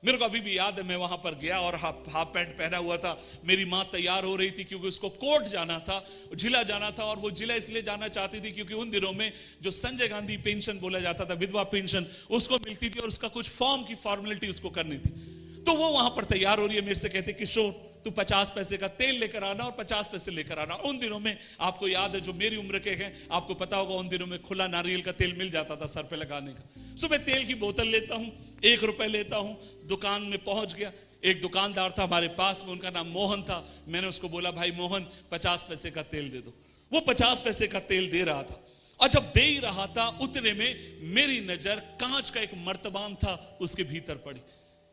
मेरे को अभी भी याद है, मैं वहां पर गया और हाफ पैंट पहना हुआ था। मेरी माँ तैयार हो रही थी क्योंकि उसको कोर्ट जाना था, जिला जाना था, और वो जिला इसलिए जाना चाहती थी क्योंकि उन दिनों में जो संजय गांधी पेंशन बोला जाता था, विधवा पेंशन, उसको मिलती थी और उसका कुछ फॉर्म की फॉर्मेलिटी उसको करनी थी। तो वो वहां पर तैयार हो रही है, मेरे से कहते किशोर तू 50 पैसे का तेल लेकर आना और 50 पैसे लेकर आना। उन दिनों में आपको याद है, जो मेरी उम्र के हैं आपको पता होगा, उन दिनों में खुला नारियल का तेल मिल जाता था सर पे लगाने का। सो मैं तेल की बोतल लेता हूं, 1 रुपए लेता हूं, दुकान में पहुंच गया। एक दुकानदार था हमारे पास में, उनका नाम मोहन था। मैंने उसको बोला, भाई मोहन 50 पैसे का तेल दे दो। वो 50 पैसे का तेल दे रहा था और जब दे ही रहा था उतने में मेरी नजर कांच का एक मर्तबान था उसके भीतर पड़ी।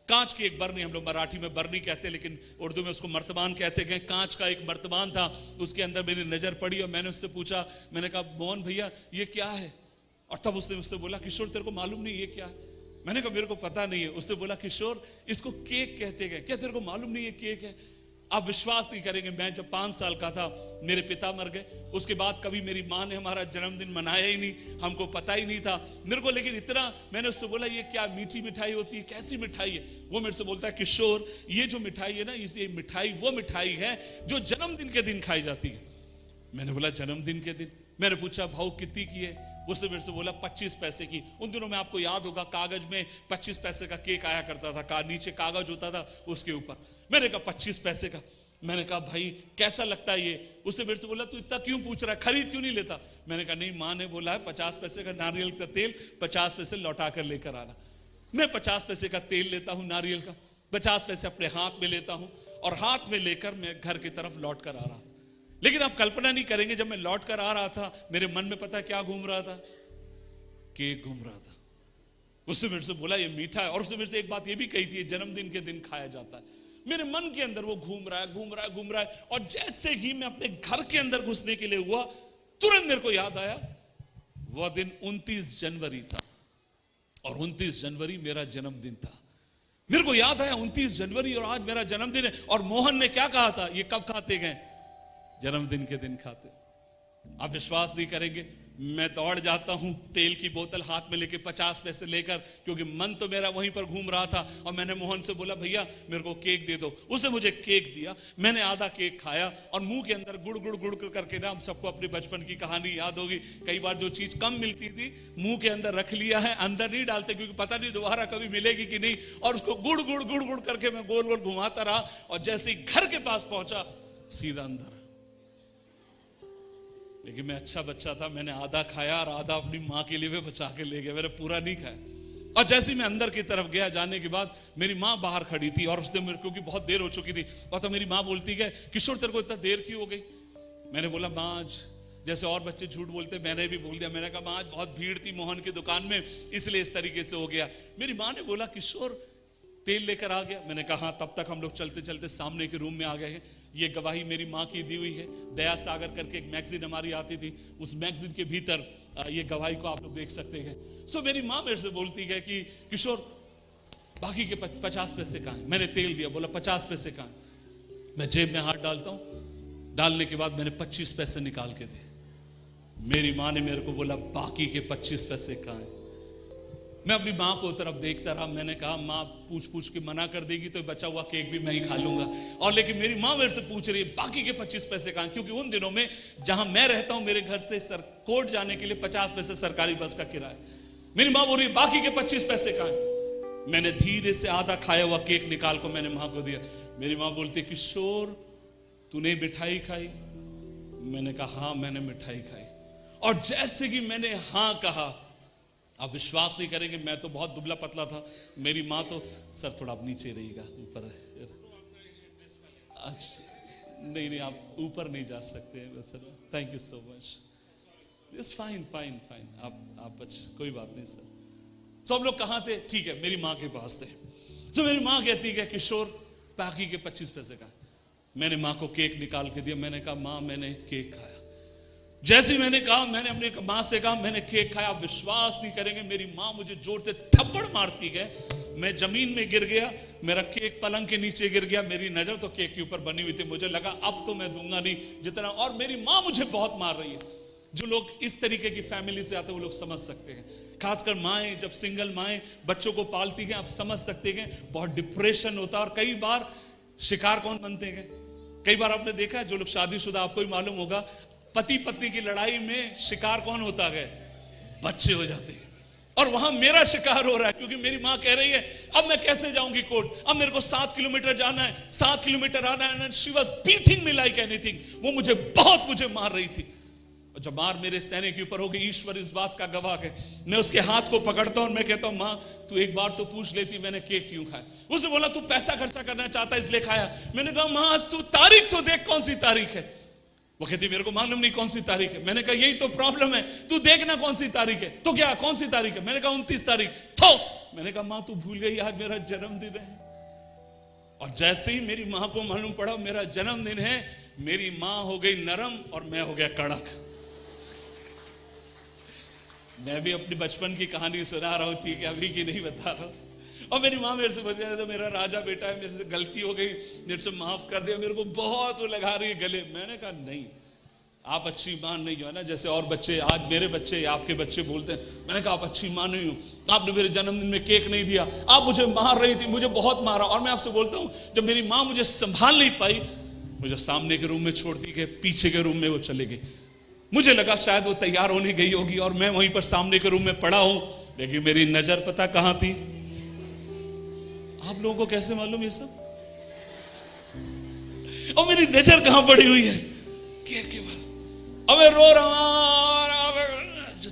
कांच की एक बरनी, हम लोग मराठी में बरनी कहते हैं लेकिन उर्दू में उसको मर्तबान कहते हैं। कांच का एक मर्तबान था, उसके अंदर मेरी नजर पड़ी और मैंने उससे पूछा, मैंने कहा मोहन भैया ये क्या है? और तब उसने मुझसे बोला, किशोर तेरे को मालूम नहीं ये क्या है? मैंने कहा मेरे को पता नहीं है। उससे बोला, किशोर इसको केक कहते हैं, क्या तेरे को मालूम नहीं ये केक है? आप विश्वास नहीं करेंगे, मैं जब 5 साल का था मेरे पिता मर गए। उसके बाद कभी मेरी माँ ने हमारा जन्मदिन मनाया ही नहीं, हमको पता ही नहीं था मेरे को। लेकिन इतना मैंने उससे बोला, ये क्या मीठी मिठाई होती है, कैसी मिठाई है? वो मेरे से बोलता है, किशोर ये जो मिठाई है ना, ये मिठाई वो मिठाई है जो जन्मदिन के दिन खाई जाती है। मैंने बोला जन्मदिन के दिन? मैंने पूछा भाव कितनी की है? उसने मेरे से बोला 25 पैसे की। उन दिनों में आपको याद होगा कागज में 25 पैसे का केक आया करता था, नीचे कागज होता था उसके ऊपर। मैंने कहा 25 पैसे का। मैंने कहा भाई कैसा लगता है ये? उसने मेरे से बोला तू इतना क्यों पूछ रहा है, खरीद क्यों नहीं लेता? मैंने कहा नहीं, माँ ने बोला है 50 पैसे का नारियल का तेल 50 पैसे लौटा कर लेकर आना। मैं 50 पैसे का तेल लेता हूँ नारियल का, 50 पैसे अपने हाथ में लेता हूँ और हाथ में लेकर मैं घर की तरफ लौट कर आ रहा था। लेकिन आप कल्पना नहीं करेंगे, जब मैं लौट कर आ रहा था मेरे मन में पता क्या घूम रहा था? केक घूम रहा था। उससे मेरे से बोला ये मीठा है, और उसने मेरे से एक बात ये भी कही थी, जन्मदिन के दिन खाया जाता है। मेरे मन के अंदर वो घूम रहा है और जैसे ही मैं अपने घर के अंदर घुसने के लिए हुआ, तुरंत मेरे को याद आया वह दिन 29 जनवरी था और 29 जनवरी मेरा जन्मदिन था। मेरे को याद आया 29 जनवरी और आज मेरा जन्मदिन है। और मोहन ने क्या कहा था, ये कब खाते गए? जन्मदिन के दिन खाते। आप विश्वास नहीं करेंगे, मैं दौड़ जाता हूं तेल की बोतल हाथ में लेके 50 पैसे लेकर, क्योंकि मन तो मेरा वहीं पर घूम रहा था। और मैंने मोहन से बोला भैया मेरे को केक दे दो। उसने मुझे केक दिया, मैंने आधा केक खाया और मुंह के अंदर गुड़ गुड़ गुड़ करके ना, हम सबको अपने बचपन की कहानी याद होगी, कई बार जो चीज कम मिलती थी मुंह के अंदर रख लिया है, अंदर नहीं डालते क्योंकि पता नहीं दोबारा कभी मिलेगी कि नहीं, और उसको गुड़ गुड़ गुड़ गुड़ करके मैं गोल गोल घुमाता रहा। और जैसे ही घर के पास पहुंचा सीधा अंदर। लेकिन मैं अच्छा बच्चा था, मैंने आधा खाया और आधा अपनी माँ के लिए भी बचा के ले गया, मैंने पूरा नहीं खाया। और जैसे ही मैं अंदर की तरफ गया, जाने के बाद मेरी माँ बाहर खड़ी थी और उसने मेरे, क्योंकि बहुत देर हो चुकी थी, और तो मेरी माँ बोलती है किशोर तेरे को इतना देर क्यों हो गई। मैंने बोला माँ आज, जैसे और बच्चे झूठ बोलते मैंने भी बोल दिया, मैंने कहा माँ आज बहुत भीड़ थी मोहन की दुकान में इसलिए इस तरीके से हो गया। मेरी माँ ने बोला किशोर तेल लेकर आ गया। मैंने कहा हाँ। तब तक हम लोग चलते चलते सामने के रूम में आ गए हैं। ये गवाही मेरी माँ की दी हुई है, दया सागर करके एक मैगजीन हमारी आती थी, उस मैगजीन के भीतर ये गवाही को आप लोग देख सकते हैं। सो मेरी माँ मेरे से बोलती है कि किशोर बाकी के 50 पैसे कहाँ हैं। मैंने तेल दिया, बोला 50 पैसे कहाँ हैं। मैं जेब में हाथ डालता हूँ, डालने के बाद मैंने 25 पैसे निकाल के दिए। मेरी माँ ने मेरे को बोला बाकी के 25 पैसे कहाँ हैं। मैं अपनी माँ को तरफ देखता रहा। मैंने कहा माँ पूछ पूछ के मना कर देगी तो बचा हुआ केक भी मैं ही खा लूंगा। और लेकिन मेरी माँ मेरे से पूछ रही है बाकी के 25 पैसे कहाँ, क्योंकि उन दिनों में जहां मैं रहता हूं मेरे घर से कोर्ट जाने के लिए 50 पैसे सरकारी बस का किराया। मेरी माँ बोल रही है बाकी के 25 पैसे कहाँ। मैंने धीरे से आधा खाया हुआ केक निकाल को मैंने माँ को दिया। मेरी माँ बोलती किशोर तूने मिठाई खाई। मैंने कहा हाँ मैंने मिठाई खाई। और जैसे कि मैंने हाँ कहा, आप विश्वास नहीं करेंगे, मैं तो बहुत दुबला पतला था, मेरी माँ तो सर थोड़ा आप नीचे रहिएगा, ऊपर नहीं नहीं आप ऊपर नहीं जा सकते हैं sir. Thank you so much. It's fine fine fine, आप कोई बात नहीं सर। सो हम लोग कहाँ थे, ठीक है मेरी माँ के पास थे। तो मेरी माँ कहती है किशोर बाकी के 25 पैसे का। मैंने माँ को केक निकाल के दिया। मैंने कहा माँ मैंने केक खाया। जैसे मैंने कहा, मैंने अपने माँ से कहा मैंने केक खाया, आप विश्वास नहीं करेंगे मेरी माँ मुझे जोर से थप्पड़ मारती है, मैं जमीन में गिर गया, मेरा केक पलंग के नीचे गिर गया। मेरी नजर तो केक के ऊपर बनी हुई थी, मुझे लगा अब तो मैं दूंगा नहीं जितना, और मेरी माँ मुझे बहुत मार रही है। जो लोग इस तरीके की फैमिली से आते हैं वो लोग समझ सकते हैं, खासकर माएँ जब सिंगल माएँ बच्चों को पालती हैं, आप समझ सकते हैं बहुत डिप्रेशन होता है। और कई बार शिकार कौन बनते हैं, कई बार आपने देखा है, जो लोग शादीशुदा आपको ही मालूम होगा, पति पत्नी की लड़ाई में शिकार कौन होता है, बच्चे हो जाते हैं। और वहां मेरा शिकार हो रहा है, क्योंकि मेरी माँ कह रही है अब मैं कैसे जाऊंगी कोर्ट, अब मेरे को 7 किलोमीटर जाना है, 7 किलोमीटर आना है। She was beating me like anything, वो मुझे बहुत मार रही थी। और जब मार मेरे सहने के ऊपर हो गई, ईश्वर इस बात का गवाह है, मैं उसके हाथ को पकड़ता हूं और मैं कहता हूं माँ तू एक बार तो पूछ लेती मैंने केक क्यों खाया। उसने बोला तू पैसा खर्चा करना चाहता इसलिए खाया। मैंने कहा माँ आज तू तारीख तो देख कौन सी तारीख है। वो कहती मेरे को मालूम नहीं कौन सी तारीख है। मैंने कहा यही तो प्रॉब्लम है, तू देखना कौन सी तारीख है। तो क्या कौन सी तारीख है। मैंने कहा 29 तारीख। तो मैंने कहा माँ तू भूल गई आज मेरा जन्मदिन है। और जैसे ही मेरी माँ को मालूम पड़ा मेरा जन्मदिन है, मेरी माँ हो गई नरम और मैं हो गया कड़क। मैं भी अपनी बचपन की कहानी सुना रहा हूं, ठीक है अभी की नहीं बता रहा हूं। और मेरी माँ मेरे से बता तो मेरा राजा बेटा है, मेरे से गलती हो गई, मेरे से माफ कर दिया। मेरे को बहुत वो लगा रही है गले। मैंने कहा नहीं आप अच्छी माँ नहीं हो ना, जैसे और बच्चे आज मेरे बच्चे या आपके बच्चे बोलते हैं। मैंने कहा आप अच्छी माँ नहीं हो, आपने मेरे जन्मदिन में केक नहीं दिया, आप मुझे मार रही थी, मुझे बहुत मारा। और मैं आपसे बोलता हूँ जब मेरी माँ मुझे संभाल नहीं पाई, मुझे सामने के रूम में छोड़ दी गई, पीछे के रूम में वो चले गई। मुझे लगा शायद वो तैयार होने गई होगी और मैं वहीं पर सामने के रूम में पड़ा हूं, लेकिन मेरी नजर पता कहां थी। आप लोगों को कैसे मालूम ये सब, और मेरी नजर कहां पड़ी हुई है केक के बाद। अब मैं रो रहा हूं,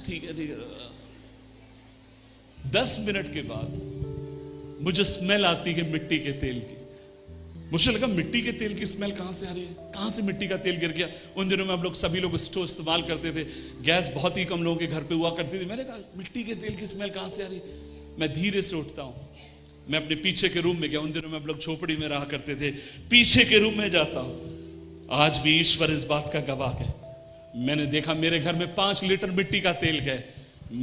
ठीक है 10 मिनट के बाद मुझे स्मेल आती है मिट्टी के तेल की। मुझे लगा मिट्टी के तेल की स्मेल कहां से आ रही है, कहां से मिट्टी का तेल गिर गया। उन दिनों में हम लोग सभी लोग स्टोव इस्तेमाल करते थे, गैस बहुत ही कम लोगों के घर पे हुआ करती थी। मैंने कहा मिट्टी के तेल की स्मेल कहां से आ रही। मैं धीरे से उठता हूं, मैं अपने पीछे के रूम में गया। उन दिनों में हम लोग झोपड़ी में रहा करते थे, पीछे के रूम में जाता हूं। आज भी ईश्वर इस बात का गवाह है, मैंने देखा मेरे घर में 5 लीटर मिट्टी का तेल गए।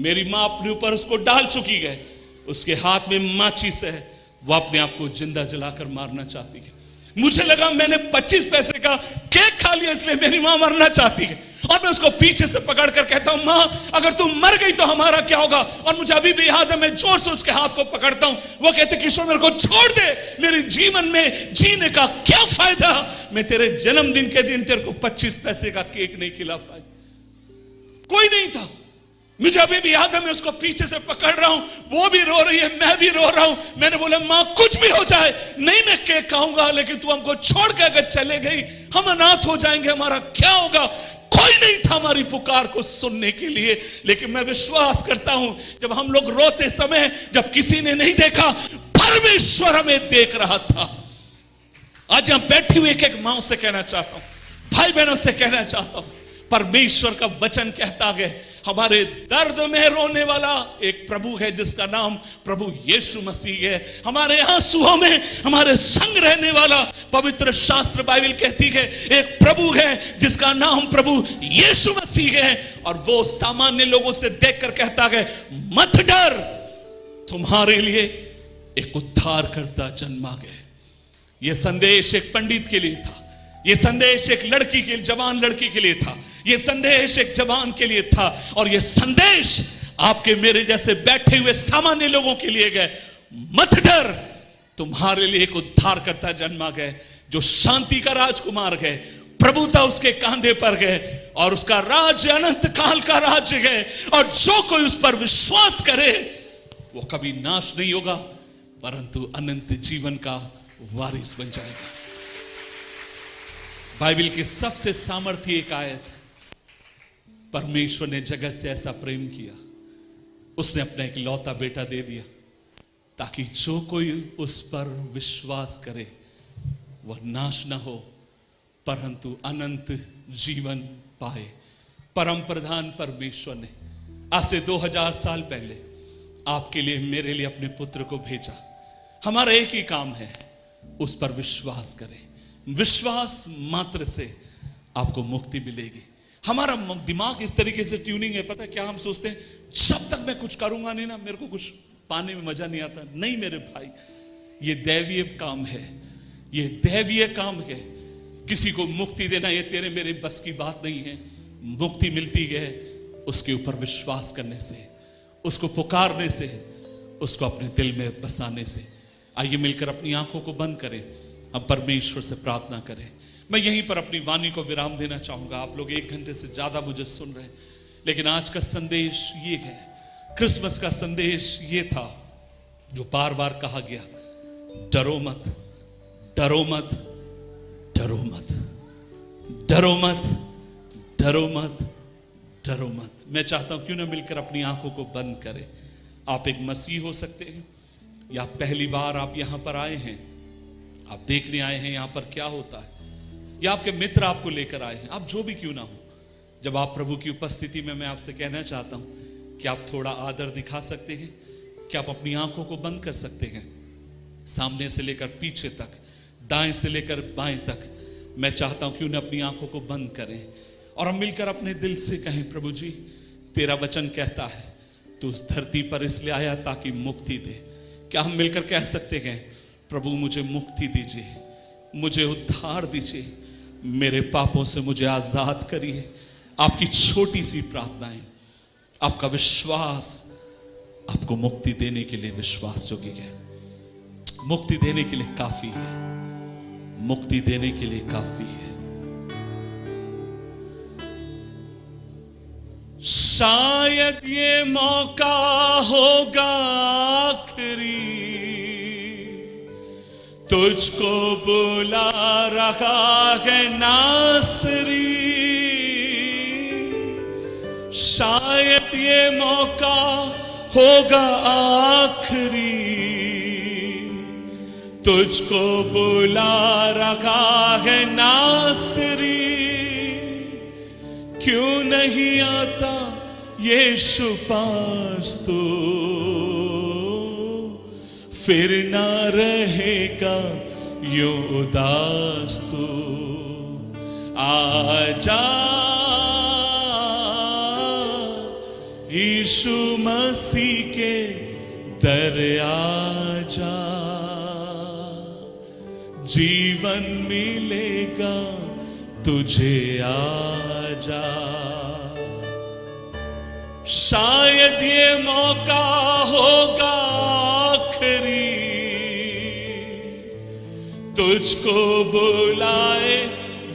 मेरी माँ अपने ऊपर उसको डाल चुकी है, उसके हाथ में माचिस है, वो अपने आप को जिंदा जलाकर मारना चाहती है। मुझे लगा मैंने 25 पैसे का केक खा लिया इसलिए मेरी मां मरना चाहती है। और मैं उसको पीछे से पकड़कर कहता हूं, माँ अगर तू मर गई तो हमारा क्या होगा? और मुझे अभी भी याद है, मैं जोर से उसके हाथ को पकड़ता हूं। वो कहते किशोर मेरे को छोड़ दे, मेरे जीवन में जीने का क्या फायदा? मैं तेरे जन्मदिन के दिन तेरे को 25 पैसे का केक नहीं खिला पाई, कोई नहीं था। मुझे अभी भी याद है, मैं उसको पीछे से पकड़ रहा हूं, वो भी रो रही है, मैं भी रो रहा हूं। मैंने बोला मां कुछ भी हो जाए, नहीं मैं केक खाऊंगा, लेकिन तू हमको छोड़ के अगर चले गई हम अनाथ हो जाएंगे, हमारा क्या होगा? कोई नहीं था हमारी पुकार को सुनने के लिए। लेकिन मैं विश्वास करता हूं, जब हम लोग रोते समय जब किसी ने नहीं देखा, परमेश्वर हमें देख रहा था। आज हम बैठी हुई एक एक मां से कहना चाहता हूं, भाई बहनों से कहना चाहता हूं, परमेश्वर का वचन कहता है हमारे दर्द में रोने वाला एक प्रभु है जिसका नाम प्रभु यीशु मसीह है। हमारे आंसुओं में हमारे संग रहने वाला पवित्र शास्त्र बाइबल कहती है एक प्रभु है जिसका नाम प्रभु यीशु मसीह है। और वो सामान्य लोगों से देखकर कहता है मत डर, तुम्हारे लिए एक उद्धारकर्ता जन्मा गया। यह संदेश एक पंडित के लिए था, यह संदेश एक लड़की के जवान लड़की के लिए था, यह संदेश एक जवान के लिए था, और यह संदेश आपके मेरे जैसे बैठे हुए सामान्य लोगों के लिए गए। मत डर, तुम्हारे लिए एक उद्धारकर्ता जन्मा गए जो शांति का राजकुमार गए, प्रभुता उसके कांधे पर गए और उसका राज्य अनंत काल का राज्य है। और जो कोई उस पर विश्वास करे वो कभी नाश नहीं होगा परंतु अनंत जीवन का वारिस बन जाएगा। बाइबल की सबसे सामर्थ्य एक आयत, परमेश्वर ने जगत से ऐसा प्रेम किया, उसने अपना एक लौता बेटा दे दिया ताकि जो कोई उस पर विश्वास करे वह नाश ना हो परंतु अनंत जीवन पाए। परम प्रधान परमेश्वर ने आज से 2000 साल पहले आपके लिए मेरे लिए अपने पुत्र को भेजा। हमारा एक ही काम है, उस पर विश्वास करें। विश्वास मात्र से आपको मुक्ति मिलेगी। हमारा दिमाग इस तरीके से ट्यूनिंग है, पता है क्या हम सोचते हैं, जब तक मैं कुछ करूंगा नहीं ना मेरे को कुछ पाने में मजा नहीं आता। नहीं मेरे भाई, ये दैवीय काम है, ये दैवीय काम है। किसी को मुक्ति देना ये तेरे मेरे बस की बात नहीं है। मुक्ति मिलती है उसके ऊपर विश्वास करने से, उसको पुकारने से, उसको अपने दिल में बसाने से। आइए मिलकर अपनी आंखों को बंद करें, हम परमेश्वर से प्रार्थना करें। मैं यहीं पर अपनी वाणी को विराम देना चाहूंगा। आप लोग 1 घंटे से ज्यादा मुझे सुन रहे हैं, लेकिन आज का संदेश ये है, क्रिसमस का संदेश ये था जो बार बार कहा गया, डरो मत, डरो मत, डरो मत, डरो मत, डरो मत, डरो मत। मैं चाहता हूं क्यों ना मिलकर अपनी आंखों को बंद करें। आप एक मसीह हो सकते हैं या पहली बार आप यहां पर आए हैं, आप देखने आए हैं यहां पर क्या होता है, या आपके मित्र आपको लेकर आए हैं। आप जो भी क्यों ना हो, जब आप प्रभु की उपस्थिति में, मैं आपसे कहना चाहता हूं कि आप थोड़ा आदर दिखा सकते हैं, कि आप अपनी आंखों को बंद कर सकते हैं। सामने से लेकर पीछे तक, दाएं से लेकर बाएं तक, मैं चाहता हूं क्यों ना अपनी आंखों को बंद करें और हम मिलकर अपने दिल से कहें, प्रभु जी तेरा वचन कहता है तू उस धरती पर इसलिए आया ताकि मुक्ति दे। क्या हम मिलकर कह सकते हैं, प्रभु मुझे मुक्ति दीजिए, मुझे उद्धार दीजिए, मेरे पापों से मुझे आजाद करिए। आपकी छोटी सी प्रार्थनाएं, आपका विश्वास आपको मुक्ति देने के लिए विश्वास योग्य है, मुक्ति देने के लिए काफी है, मुक्ति देने के लिए काफी है। शायद ये मौका होगा आखिरी, तुझको बुला रहा है नासरी। शायद ये मौका होगा आखिरी, तुझको बुला रहा है नासरी। क्यों नहीं आता यीशु पास तो, फिर ना रहेगा यूं उदास तो। आजा यीशु मसीह के दर आजा, जीवन मिलेगा तुझे आज। जा। शायद ये मौका होगा आखिरी, तुझको बुलाए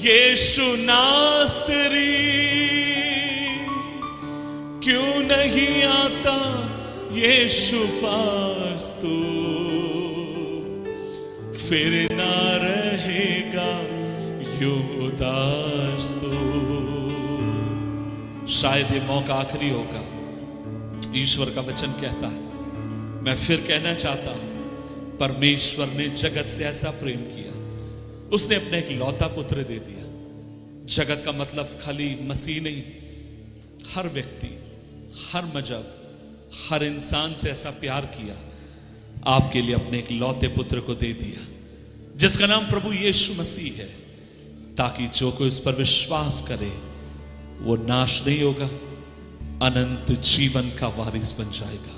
यीशु नासरी। क्यों नहीं आता यीशु पास तू, फिर ना रहेगा यूं उदास तू। शायद ये मौका आखिरी होगा, ईश्वर का वचन कहता है। मैं फिर कहना चाहता हूं, परमेश्वर ने जगत से ऐसा प्रेम किया, उसने अपने एक लौता पुत्र दे दिया। जगत का मतलब खाली मसीह नहीं, हर व्यक्ति, हर मजहब, हर इंसान से ऐसा प्यार किया, आपके लिए अपने एक लौते पुत्र को दे दिया, जिसका नाम प्रभु यीशु मसीह है, ताकि जो कोई उस पर विश्वास करे वो नाश नहीं होगा, अनंत जीवन का वारिस बन जाएगा।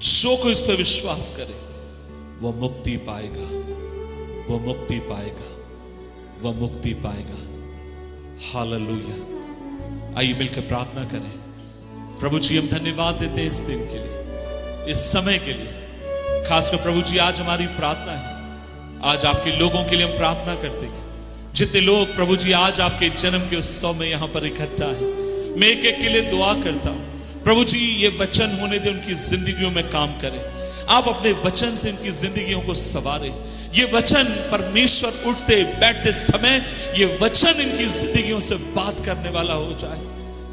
जो कोई उस पर विश्वास करे वो मुक्ति पाएगा, वो मुक्ति पाएगा, वो मुक्ति पाएगा। हालेलुया। आइए मिलकर प्रार्थना करें। प्रभु जी, हम धन्यवाद देते हैं इस दिन के लिए, इस समय के लिए। खासकर प्रभु जी, आज हमारी प्रार्थना है, आज आपके लोगों के लिए हम प्रार्थना करते हैं। जितने लोग प्रभु जी आज आपके जन्म के उत्सव में यहां पर इकट्ठा है, मैं एक एक के लिए दुआ करता हूं। प्रभु जी, ये वचन होने दे, उनकी जिंदगियों में काम करें। आप अपने वचन से इनकी जिंदगियों को संवारें। ये वचन परमेश्वर उठते बैठते समय, ये वचन इनकी जिंदगियों से बात करने वाला हो जाए।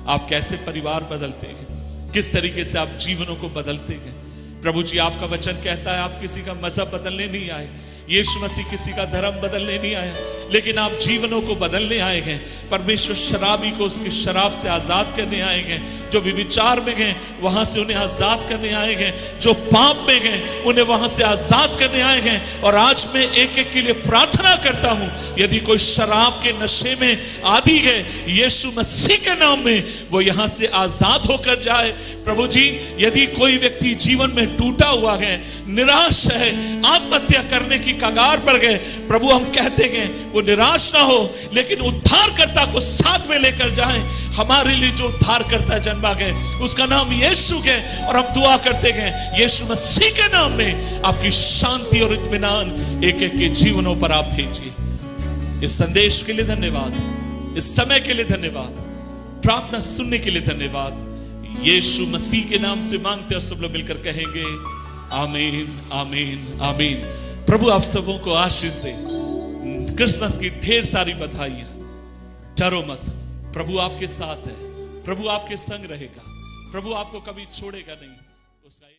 आप कैसे परिवार बदलते हैं, किस तरीके से आप जीवनों को बदलते हैं। प्रभु जी, आपका वचन कहता है आप किसी का मजहब बदलने नहीं आए, यीशु मसीह किसी का धर्म बदलने नहीं आया, लेकिन आप जीवनों को बदलने आए हैं। परमेश्वर शराबी को उसकी शराब से आजाद करने आए हैं, जो विचार में गए वहां से उन्हें आजाद करने आए हैं, जो पाप में गए उन्हें वहां से आजाद करने आए हैं। और आज मैं एक एक के लिए प्रार्थना करता हूं, यदि कोई शराब के नशे में आदि है, यीशु मसीह के नाम में वो यहां से आजाद होकर जाए। प्रभु जी, यदि कोई व्यक्ति जीवन में टूटा हुआ है, निराश है, आत्महत्या करने की कगार पर गए, प्रभु हम कहते हैं वो निराश ना हो, लेकिन उद्धारकर्ता को साथ में लेकर जाएं। हमारे लिए जो उद्धारकर्ता जन्मा गए उसका नाम यीशु है, और हम दुआ करते हैं यीशु मसीह के नाम में आपकी शांति और इत्मीनान एक एक के जीवनों पर आप भेजिए। इस संदेश के लिए धन्यवाद, इस समय के लिए धन्यवाद, प्रार्थना सुनने के लिए धन्यवाद। यीशु मसीह के नाम से मांगते और सब लोग मिलकर कहेंगे आमीन, आमीन, आमीन। प्रभु आप सबों को आशीष दे। क्रिसमस की ढेर सारी बधाइयां। डरो मत, प्रभु आपके साथ है, प्रभु आपके संग रहेगा, प्रभु आपको कभी छोड़ेगा नहीं। उसका